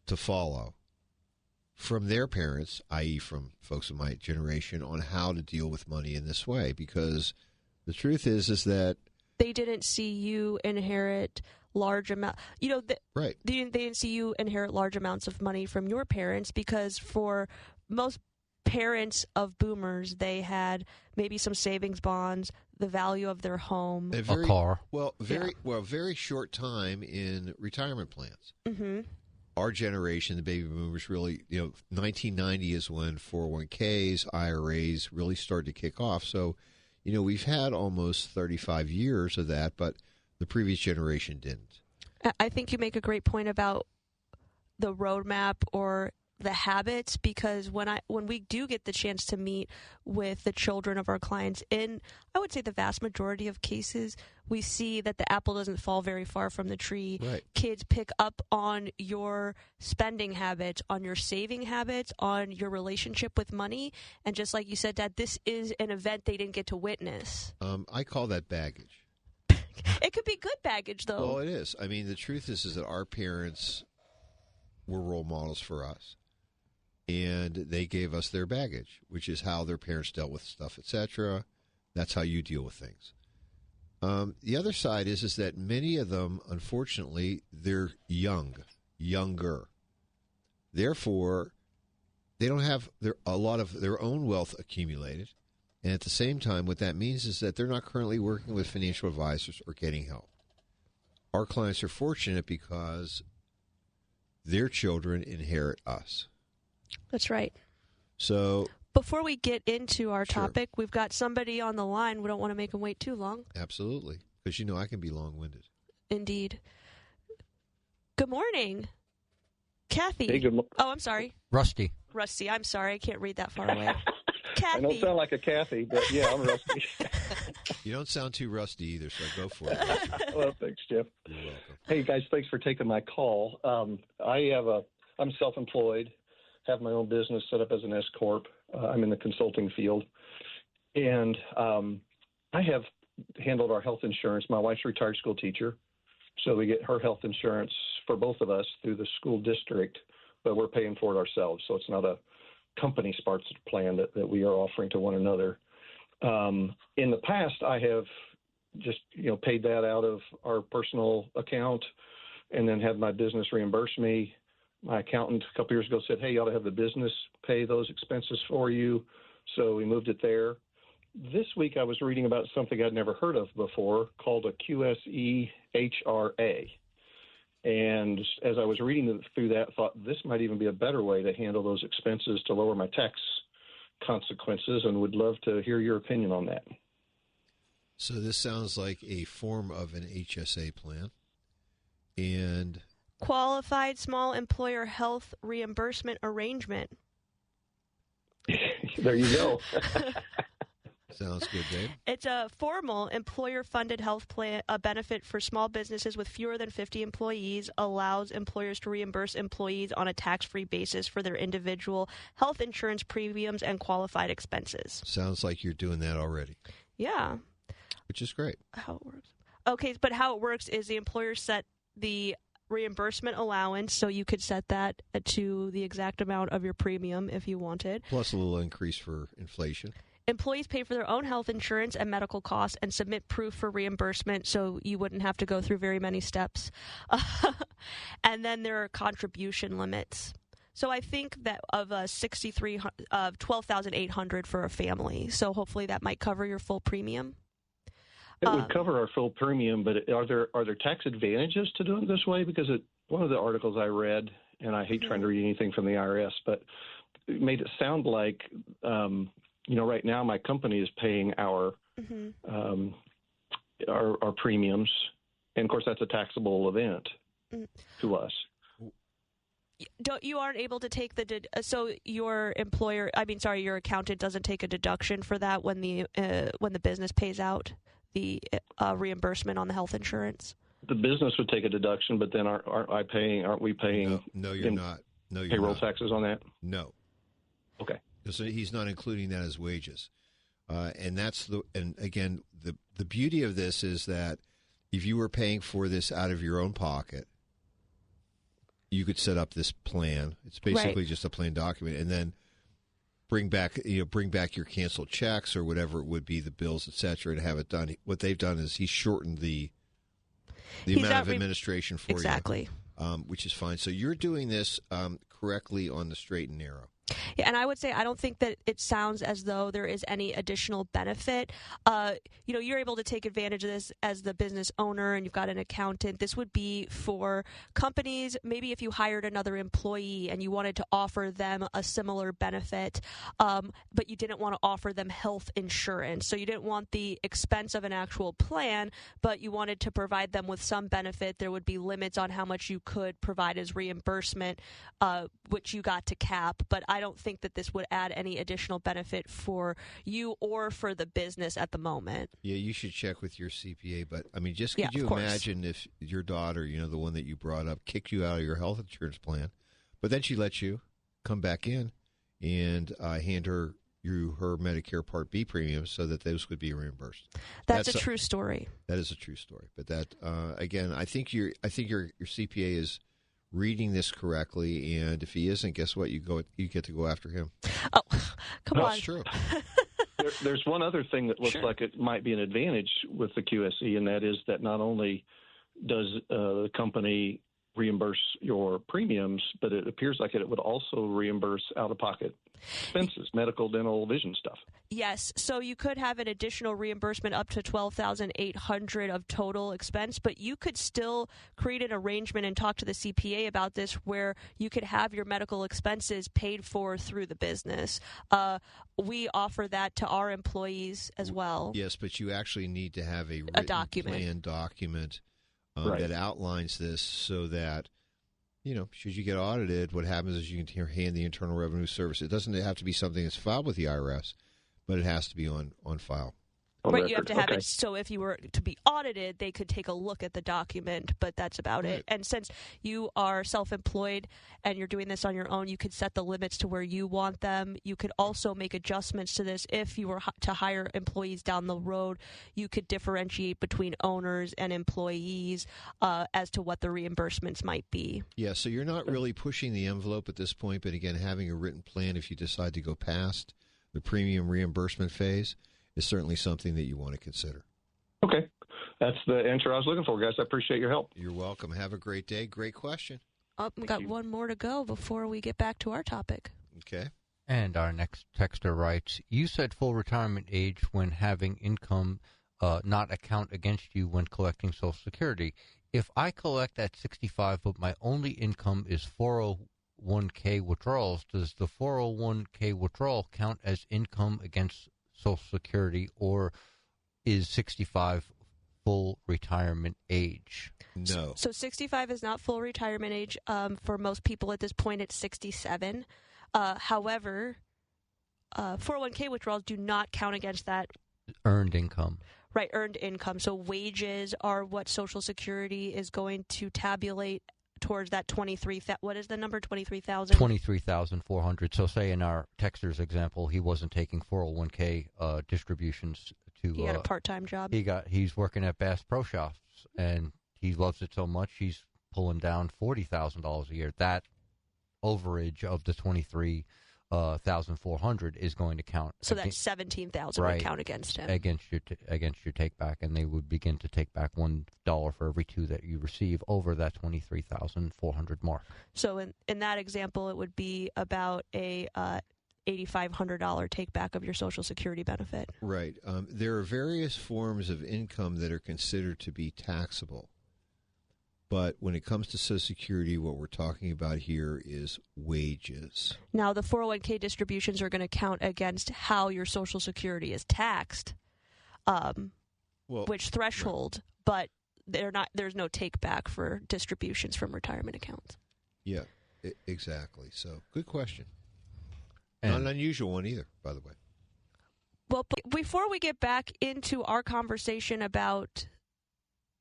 to follow from their parents, i.e. from folks of my generation, on how to deal with money in this way. Because the truth is that they didn't see you inherit large amount. Right. They didn't see you inherit large amounts of money from your parents, because for most parents of boomers, they had maybe some savings bonds, the value of their home, a car. Very short time in retirement plans. Mm-hmm. Our generation, the baby boomers, really, 1990 is when 401ks, IRAs really started to kick off. So, we've had almost 35 years of that, but the previous generation didn't. I think you make a great point about the roadmap or the habits, because when we do get the chance to meet with the children of our clients, in I would say the vast majority of cases, we see that the apple doesn't fall very far from the tree. Right. Kids pick up on your spending habits, on your saving habits, on your relationship with money, and just like you said, Dad, this is an event they didn't get to witness. I call that baggage. It could be good baggage, though. Well, it is. I mean, the truth is that our parents were role models for us. And they gave us their baggage, which is how their parents dealt with stuff, etc. That's how you deal with things. The other side is that many of them, unfortunately, they're younger. Therefore, they don't have a lot of their own wealth accumulated. And at the same time, what that means is that they're not currently working with financial advisors or getting help. Our clients are fortunate because their children inherit us. That's right. So before we get into our topic, we've got somebody on the line. We don't want to make them wait too long. Absolutely. Because, I can be long-winded. Indeed. Good morning. Kathy. Hey, good morning. Oh, I'm sorry. Rusty. I'm sorry. I can't read that far away. Kathy. I don't sound like a Kathy, but yeah, I'm Rusty. You don't sound too rusty either, so go for it. Well, thanks, Jeff. You're welcome. Hey, guys, thanks for taking my call. I'm self-employed, have my own business set up as an S-Corp. I'm in the consulting field. And I have handled our health insurance. My wife's a retired school teacher, so we get her health insurance for both of us through the school district, but we're paying for it ourselves, so it's not a company-sponsored plan that we are offering to one another. In the past, I have just paid that out of our personal account and then had my business reimburse me. My accountant a couple years ago said, hey, you ought to have the business pay those expenses for you, so we moved it there. This week I was reading about something I'd never heard of before called a QSE HRA. And as I was reading through that, I thought this might even be a better way to handle those expenses to lower my tax consequences, and would love to hear your opinion on that. So this sounds like a form of an HSA plan. And Qualified Small Employer Health Reimbursement Arrangement. There you go. Sounds good, Dave. It's a formal employer-funded health plan, a benefit for small businesses with fewer than 50 employees, allows employers to reimburse employees on a tax-free basis for their individual health insurance premiums and qualified expenses. Sounds like you're doing that already. Yeah. Which is great. How it works. Okay, but how it works is the employer set the reimbursement allowance, so you could set that to the exact amount of your premium if you wanted. Plus a little increase for inflation. Employees pay for their own health insurance and medical costs and submit proof for reimbursement, so you wouldn't have to go through very many steps. And then there are contribution limits. So I think that of $12,800 for a family. So hopefully that might cover your full premium. It would cover our full premium, but are there tax advantages to doing it this way? Because one of the articles I read, and I hate trying to read anything from the IRS, but it made it sound like right now my company is paying our premiums, and of course that's a taxable event to us. You aren't able to take so your your accountant doesn't take a deduction for that when the business pays out the reimbursement on the health insurance? The business would take a deduction, but then aren't we paying? No, you're not. No, you're payroll not. taxes on that? No. Okay. So he's not including that as wages, and again the beauty of this is that if you were paying for this out of your own pocket, you could set up this plan. It's basically just a plan document, and then bring back your canceled checks or whatever it would be, the bills, etc., and have it done. What they've done is he's shortened the amount of administration for you, which is fine. So you're doing this correctly on the straight and narrow. Yeah, and I would say I don't think that it sounds as though there is any additional benefit. You're able to take advantage of this as the business owner, and you've got an accountant. This would be for companies, maybe if you hired another employee and you wanted to offer them a similar benefit, but you didn't want to offer them health insurance. So you didn't want the expense of an actual plan, but you wanted to provide them with some benefit. There would be limits on how much you could provide as reimbursement, which you got to cap. But I don't think that this would add any additional benefit for you or for the business at the moment. Yeah, you should check with your CPA. But, I mean, just could you imagine if your daughter, the one that you brought up, kicked you out of your health insurance plan, but then she lets you come back in and hand her Medicare Part B premiums so that those could be reimbursed. That's a true story. That is a true story. But that, again, I think your CPA is reading this correctly, and if he isn't, guess what? You get to go after him. Oh, come on. That's true. There's one other thing that looks like it might be an advantage with the QSE, and that is that not only does the company reimburse your premiums, but it appears like it would also reimburse out-of-pocket expenses, medical, dental, vision stuff. Yes, so you could have an additional reimbursement up to $12,800 of total expense, but you could still create an arrangement and talk to the CPA about this where you could have your medical expenses paid for through the business. We offer that to our employees as well. Yes, but you actually need to have a written plan document that outlines this so that, should you get audited, what happens is you can hand the Internal Revenue Service. It doesn't have to be something that's filed with the IRS, but it has to be on file. Right, you have to have it so if you were to be audited, they could take a look at the document, but that's about it. And since you are self-employed and you're doing this on your own, you could set the limits to where you want them. You could also make adjustments to this. If you were to hire employees down the road, you could differentiate between owners and employees as to what the reimbursements might be. Yeah, so you're not really pushing the envelope at this point, but again, having a written plan if you decide to go past the premium reimbursement phase is certainly something that you want to consider. Okay. That's the answer I was looking for, guys. I appreciate your help. You're welcome. Have a great day. Great question. We've got one more to go before we get back to our topic. Okay. And our next texter writes, you said full retirement age when having income not account against you when collecting Social Security. If I collect at 65 but my only income is 401k withdrawals, does the 401k withdrawal count as income against Social Security, or is 65 full retirement age? No. So 65 is not full retirement age. For most people at this point, it's 67. However, 401k withdrawals do not count against that. Earned income. Right, earned income. So wages are what Social Security is going to tabulate towards that 23,000. What is the number? 23,000. 23,400. So, say in our texter's example, he wasn't taking 401k distributions to. He had a part-time job. He's working at Bass Pro Shops, and he loves it so much. He's pulling down $40,000 a year, that overage of the $23,400 is going to count. So that $17,000 right, would count against him. Against your take back, and they would begin to take back $1 for every $2 that you receive over that $23,400 mark. So in that example, it would be about a $8,500 take back of your Social Security benefit. Right. There are various forms of income that are considered to be taxable. But when it comes to Social Security, what we're talking about here is wages. Now, the 401k distributions are going to count against how your Social Security is taxed, which threshold, right. But there's no take back for distributions from retirement accounts. Yeah, exactly. So, good question. Not an unusual one either, by the way. Well, before we get back into our conversation about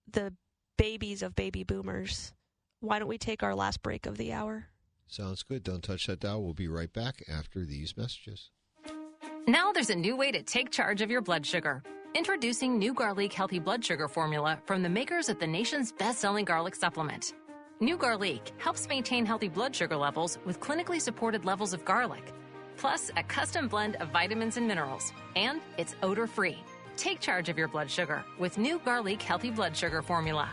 the babies of baby boomers, why don't we take our last break of the hour? Sounds good. Don't touch that dial. We'll be right back after these messages. Now there's a new way to take charge of your blood sugar. Introducing new Garlic Healthy Blood Sugar Formula from the makers of the nation's best-selling garlic supplement. New Garlic helps maintain healthy blood sugar levels with clinically supported levels of garlic, plus a custom blend of vitamins and minerals, and it's odor-free. Take charge of your blood sugar with new Garlic Healthy Blood Sugar Formula.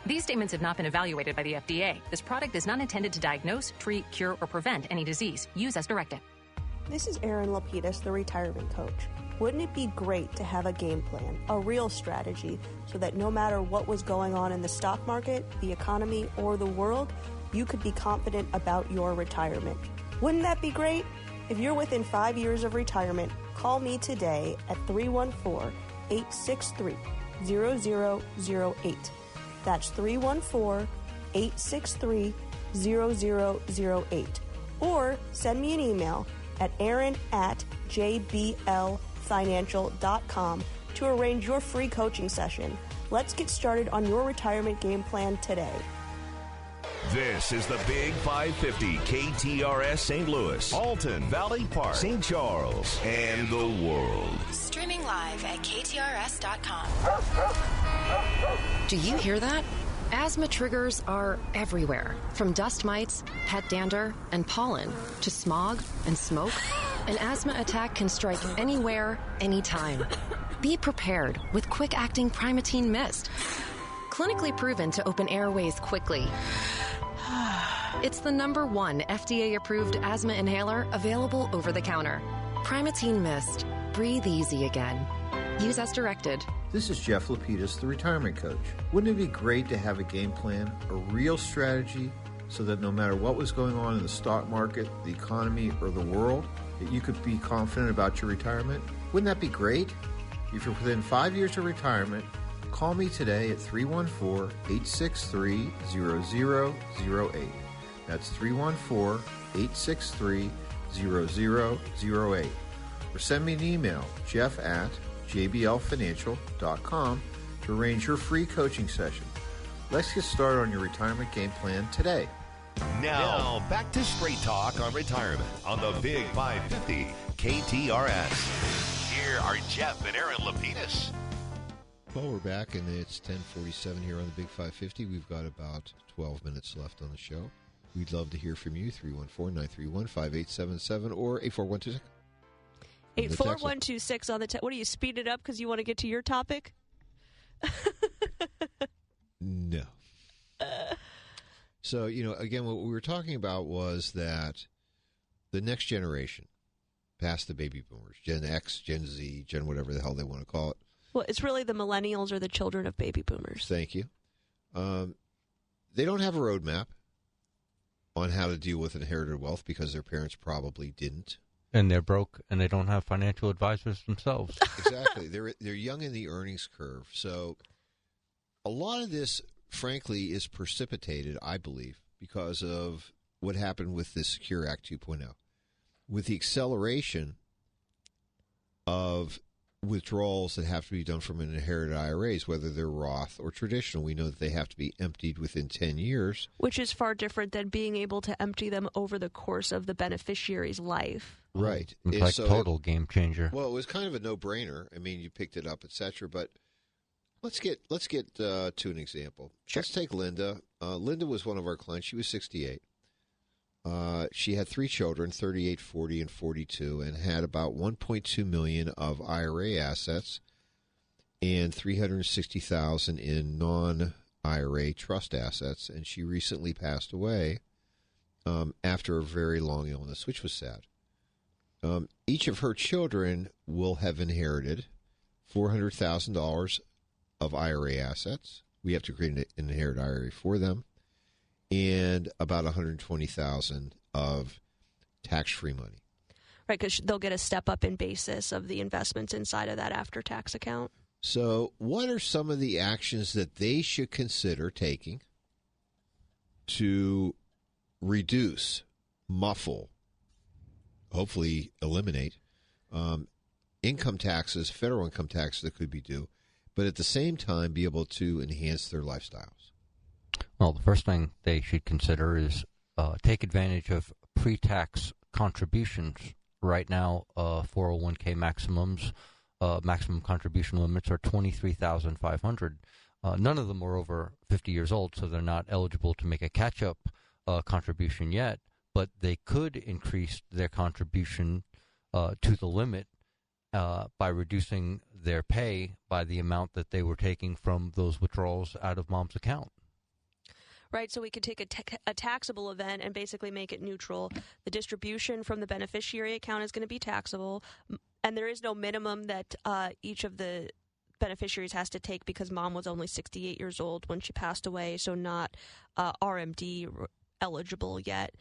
These statements have not been evaluated by the FDA. This product is not intended to diagnose, treat, cure, or prevent any disease. Use as directed. This is Erin Lapidus, the retirement coach. Wouldn't it be great to have a game plan, a real strategy, so that no matter what was going on in the stock market, the economy, or the world, you could be confident about your retirement? Wouldn't that be great? If you're within 5 years of retirement, call me today at 314-863-0008. That's 314-863-0008. Or send me an email at Erin@jblfinancial.com to arrange your free coaching session. Let's get started on your retirement game plan today. This is the Big 550 KTRS St. Louis, Alton, Valley Park, St. Charles, and the world. Streaming live at KTRS.com. Do you hear that? Asthma triggers are everywhere, from dust mites, pet dander, and pollen, to smog and smoke. An asthma attack can strike anywhere, anytime. Be prepared with quick-acting Primatene Mist. Clinically proven to open airways quickly. It's the #1 FDA-approved asthma inhaler available over the counter. Primatene Mist. Breathe easy again. Use as directed. This is Jeff Lapidus, the retirement coach. Wouldn't it be great to have a game plan, a real strategy, so that no matter what was going on in the stock market, the economy, or the world, that you could be confident about your retirement? Wouldn't that be great? If you're within 5 years of retirement, call me today at 314-863-0008. That's 314-863-0008. Or send me an email, jeff@jblfinancial.com, to arrange your free coaching session. Let's get started on your retirement game plan today. Now, back to Straight Talk on Retirement on the Big 550 KTRS. Here are Jeff and Erin Lapidus. Well, we're back, and it's 10:47 here on the Big 550. We've got about 12 minutes left on the show. We'd love to hear from you, 314-931-5877 or 84126. 84126 on the what do you speed it up because you want to get to your topic? No. So, again, what we were talking about was that the next generation, past the baby boomers, Gen X, Gen Z, Gen whatever the hell they want to call it. Well, it's really the millennials or the children of baby boomers. Thank you. They don't have a roadmap on how to deal with inherited wealth because their parents probably didn't. And they're broke, and they don't have financial advisors themselves. Exactly. They're young in the earnings curve. So a lot of this, frankly, is precipitated, I believe, because of what happened with the Secure Act 2.0. With the acceleration of withdrawals that have to be done from inherited IRAs, whether they're Roth or traditional, we know that they have to be emptied within 10 years. Which is far different than being able to empty them over the course of the beneficiary's life. Right. It's like total game changer. Well, it was kind of a no-brainer. I mean, you picked it up, etc. But let's get to an example. Sure. Let's take Linda. Linda was one of our clients. She was 68. She had 3 children, 38, 40, and 42, and had about $1.2 million of IRA assets and $360,000 in non-IRA trust assets. And she recently passed away after a very long illness, which was sad. Each of her children will have inherited $400,000 of IRA assets. We have to create an inherit IRA for them, and about $120,000 of tax-free money. Right, because they'll get a step up in basis of the investments inside of that after-tax account. So what are some of the actions that they should consider taking to reduce, muffle, hopefully eliminate income taxes, federal income taxes that could be due, but at the same time be able to enhance their lifestyles? Well, the first thing they should consider is take advantage of pre-tax contributions. Right now, 401k maximum contribution limits are $23,500. None of them are over 50 years old, so they're not eligible to make a catch-up contribution yet, but they could increase their contribution to the limit by reducing their pay by the amount that they were taking from those withdrawals out of mom's account. Right, so we could take a taxable event and basically make it neutral. The distribution from the beneficiary account is going to be taxable, and there is no minimum that each of the beneficiaries has to take because mom was only 68 years old when she passed away, so not RMD eligible yet.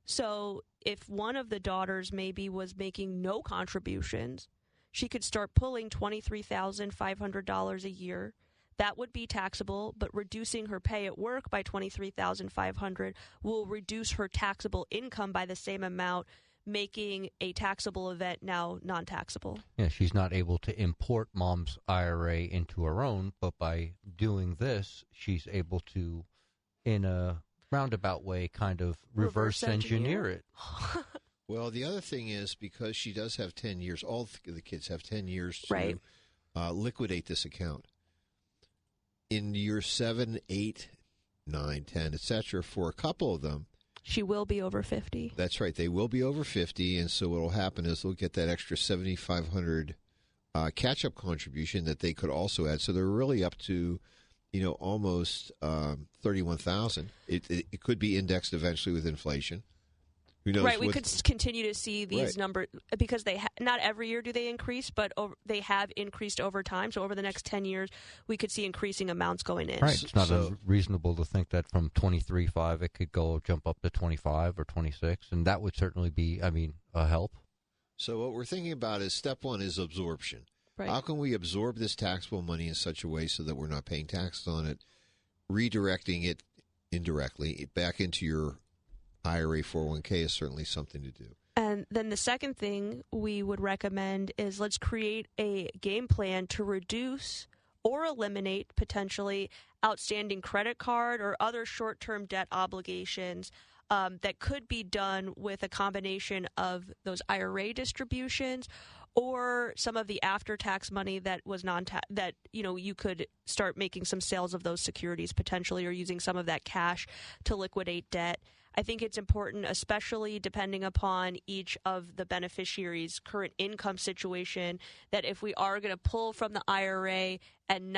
So if one of the daughters maybe was making no contributions, she could start pulling $23,500 a year. That would be taxable, but reducing her pay at work by $23,500 will reduce her taxable income by the same amount, making a taxable event now non-taxable. Yeah, she's not able to import mom's IRA into her own, but by doing this, she's able to, in a roundabout way, kind of reverse engineer it. Well, the other thing is because she does have 10 years, all the kids have 10 years to right. Liquidate this account. In years 7, 8, 9, 10, etc., for a couple of them, she will be over 50. That's right. They will be over 50, and so what will happen is they'll get that extra $7,500 catch-up contribution that they could also add. So they're really up to, almost $31,000. It could be indexed eventually with inflation. Who knows? Right, we could continue to see these numbers because not every year do they increase, but they have increased over time. So over the next 10 years, we could see increasing amounts going in. Right, it's not unreasonable to think that from 23.5 it could jump up to 25 or 26, and that would certainly be, a help. So what we're thinking about is step one is absorption. Right. How can we absorb this taxable money in such a way so that we're not paying taxes on it, redirecting it indirectly back into your IRA 401k is certainly something to do. And then the second thing we would recommend is let's create a game plan to reduce or eliminate potentially outstanding credit card or other short-term debt obligations that could be done with a combination of those IRA distributions or some of the after-tax money that was that you could start making some sales of those securities potentially, or using some of that cash to liquidate debt. I think it's important, especially depending upon each of the beneficiaries' current income situation, that if we are going to pull from the IRA and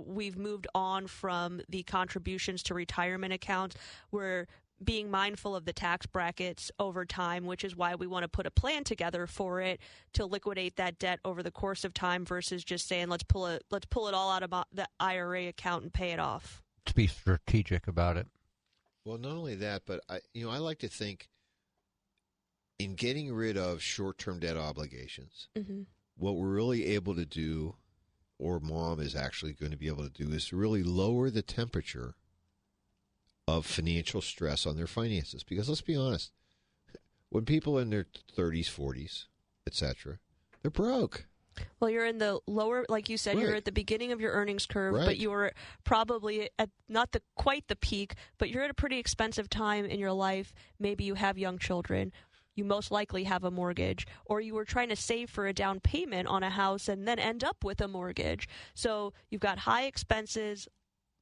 we've moved on from the contributions to retirement accounts, we're being mindful of the tax brackets over time, which is why we want to put a plan together for it to liquidate that debt over the course of time versus just saying let's pull it all out of the IRA account and pay it off. To be strategic about it. Well, not only that, but I like to think in getting rid of short-term debt obligations, what we're really able to do, or mom is actually going to be able to do, is to really lower the temperature of financial stress on their finances. Because let's be honest, when people in their 30s, 40s, etc., they're broke. Well, you're in the lower, like you said, you're at the beginning of your earnings curve, but you're probably at not quite the peak, but you're at a pretty expensive time in your life. Maybe you have young children. You most likely have a mortgage, or you were trying to save for a down payment on a house and then end up with a mortgage. So you've got high expenses,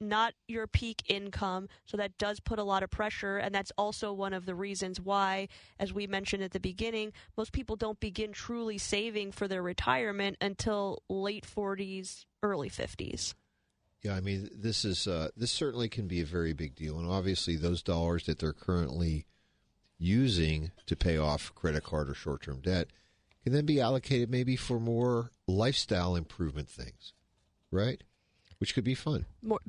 not your peak income, so that does put a lot of pressure, and that's also one of the reasons why, as we mentioned at the beginning, most people don't begin truly saving for their retirement until late 40s, early 50s. Yeah, I mean, this certainly can be a very big deal, and obviously those dollars that they're currently using to pay off credit card or short-term debt can then be allocated maybe for more lifestyle improvement things, right? Which could be fun.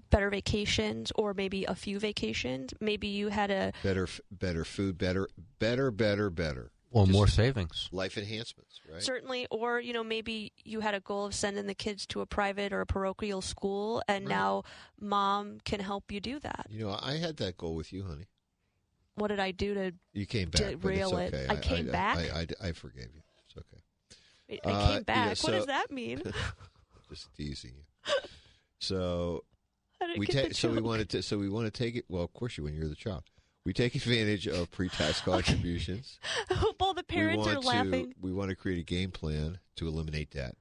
Better vacations, or maybe a few vacations. Maybe you had a better food, better. Or Just more savings. Life enhancements, right? Certainly, or maybe you had a goal of sending the kids to a private or a parochial school, and now mom can help you do that. I had that goal with you, honey. What did I do to You came back, derail but it's okay. it? I came back? I forgave you. It's okay. I came back. What does that mean? Just teasing you. So we want to take it. Well, of course you when you're the child. We take advantage of pre-tax contributions. I hope all the parents are laughing. We want to create a game plan to eliminate debt.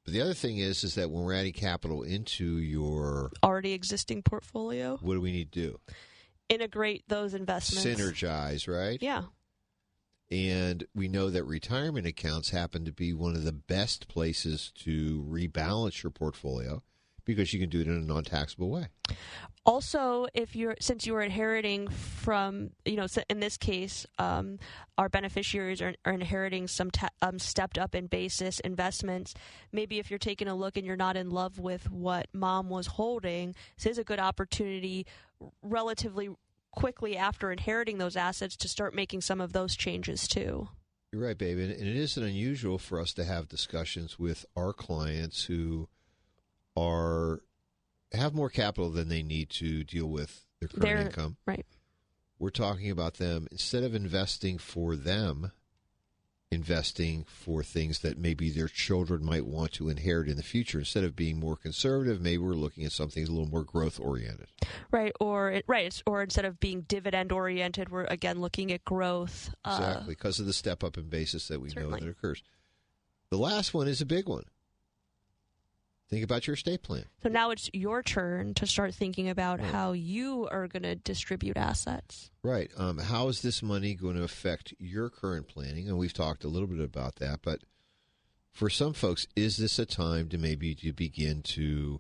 But the other thing is that when we're adding capital into your already existing portfolio, what do we need to do? Integrate those investments. Synergize, right? Yeah. And we know that retirement accounts happen to be one of the best places to rebalance your portfolio because you can do it in a non-taxable way. Also, since you were inheriting from, in this case, our beneficiaries are inheriting some stepped up in basis investments. Maybe if you're taking a look and you're not in love with what mom was holding, this is a good opportunity relatively quickly after inheriting those assets to start making some of those changes too. You're right, babe. And it isn't unusual for us to have discussions with our clients who have more capital than they need to deal with their current income. Right. We're talking about them, instead of investing for them, investing for things that maybe their children might want to inherit in the future. Instead of being more conservative, maybe we're looking at something a little more growth-oriented. Right, or instead of being dividend-oriented, we're, again, looking at growth. Exactly, because of the step-up in basis that we certainly know that occurs. The last one is a big one. Think about your estate plan. So now it's your turn to start thinking about how you are going to distribute assets. Right. How is this money going to affect your current planning? And we've talked a little bit about that. But for some folks, is this a time to maybe begin to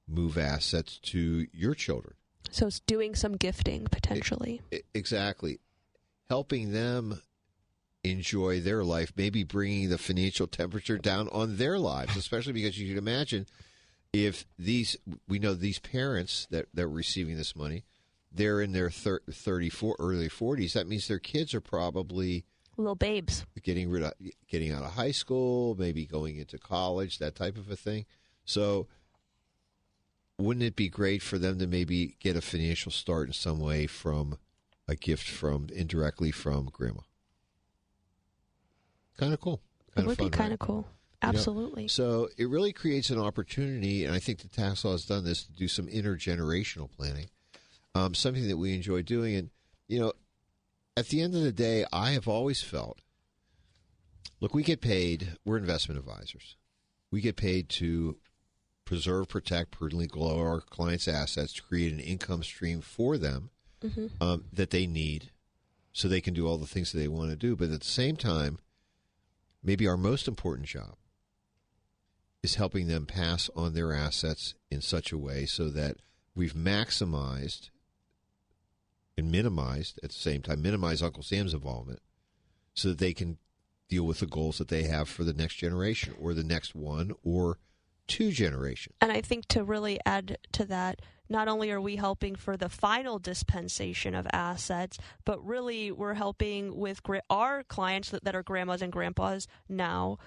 move assets to your children? So it's doing some gifting, potentially. Exactly. Helping them enjoy their life, maybe bringing the financial temperature down on their lives, especially because you can imagine if we know these parents that are receiving this money, they're in their 34, early 40s. That means their kids are probably little babes getting out of high school, maybe going into college, that type of a thing. So wouldn't it be great for them to maybe get a financial start in some way from a gift indirectly from grandma? Kind of cool. It would be kind of cool. Absolutely. So it really creates an opportunity, and I think the tax law has done this, to do some intergenerational planning, something that we enjoy doing. And, at the end of the day, I have always felt, look, we get paid, we're investment advisors. We get paid to preserve, protect, prudently grow our clients' assets, to create an income stream for them that they need so they can do all the things that they want to do. But at the same time, maybe our most important job is helping them pass on their assets in such a way so that we've maximized and minimized, at the same time, minimize Uncle Sam's involvement so that they can deal with the goals that they have for the next generation or the next one or two generations. And I think to really add to that, not only are we helping for the final dispensation of assets, but really we're helping with our clients that are grandmas and grandpas now,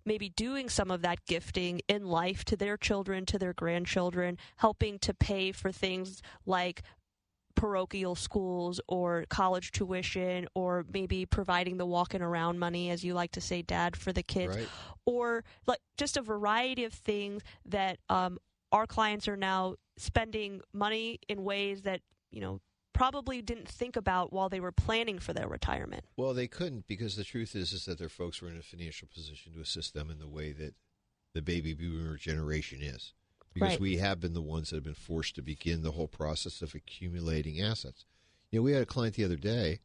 maybe doing some of that gifting in life to their children, to their grandchildren, helping to pay for things like parochial schools or college tuition, or maybe providing the walking around money, as you like to say, Dad, for the kids, right, or like just a variety of things that our clients are now spending money in ways that, probably didn't think about while they were planning for their retirement. Well, they couldn't, because the truth is that their folks were in a financial position to assist them in the way that the baby boomer generation is. because Right. we have been the ones that have been forced to begin the whole process of accumulating assets. We had a client the other day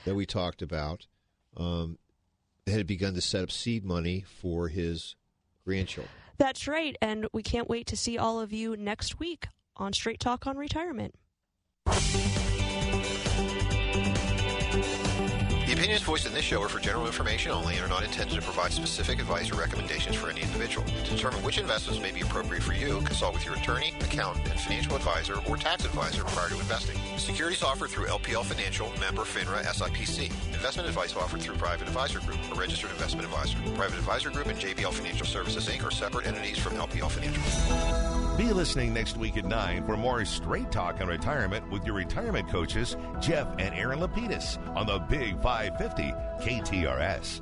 that we talked about that had begun to set up seed money for his grandchildren. That's right, and we can't wait to see all of you next week on Straight Talk on Retirement. The opinions voiced in this show are for general information only and are not intended to provide specific advice or recommendations for any individual. To determine which investments may be appropriate for you, consult with your attorney, accountant, and financial advisor or tax advisor prior to investing. Securities offered through LPL Financial, member FINRA SIPC. Investment advice offered through Private Advisor Group, a registered investment advisor. Private Advisor Group and JBL Financial Services, Inc. are separate entities from LPL Financial. Be listening next week at 9 for more Straight Talk on Retirement with your retirement coaches, Jeff and Erin Lapidus, on the Big 550 KTRS.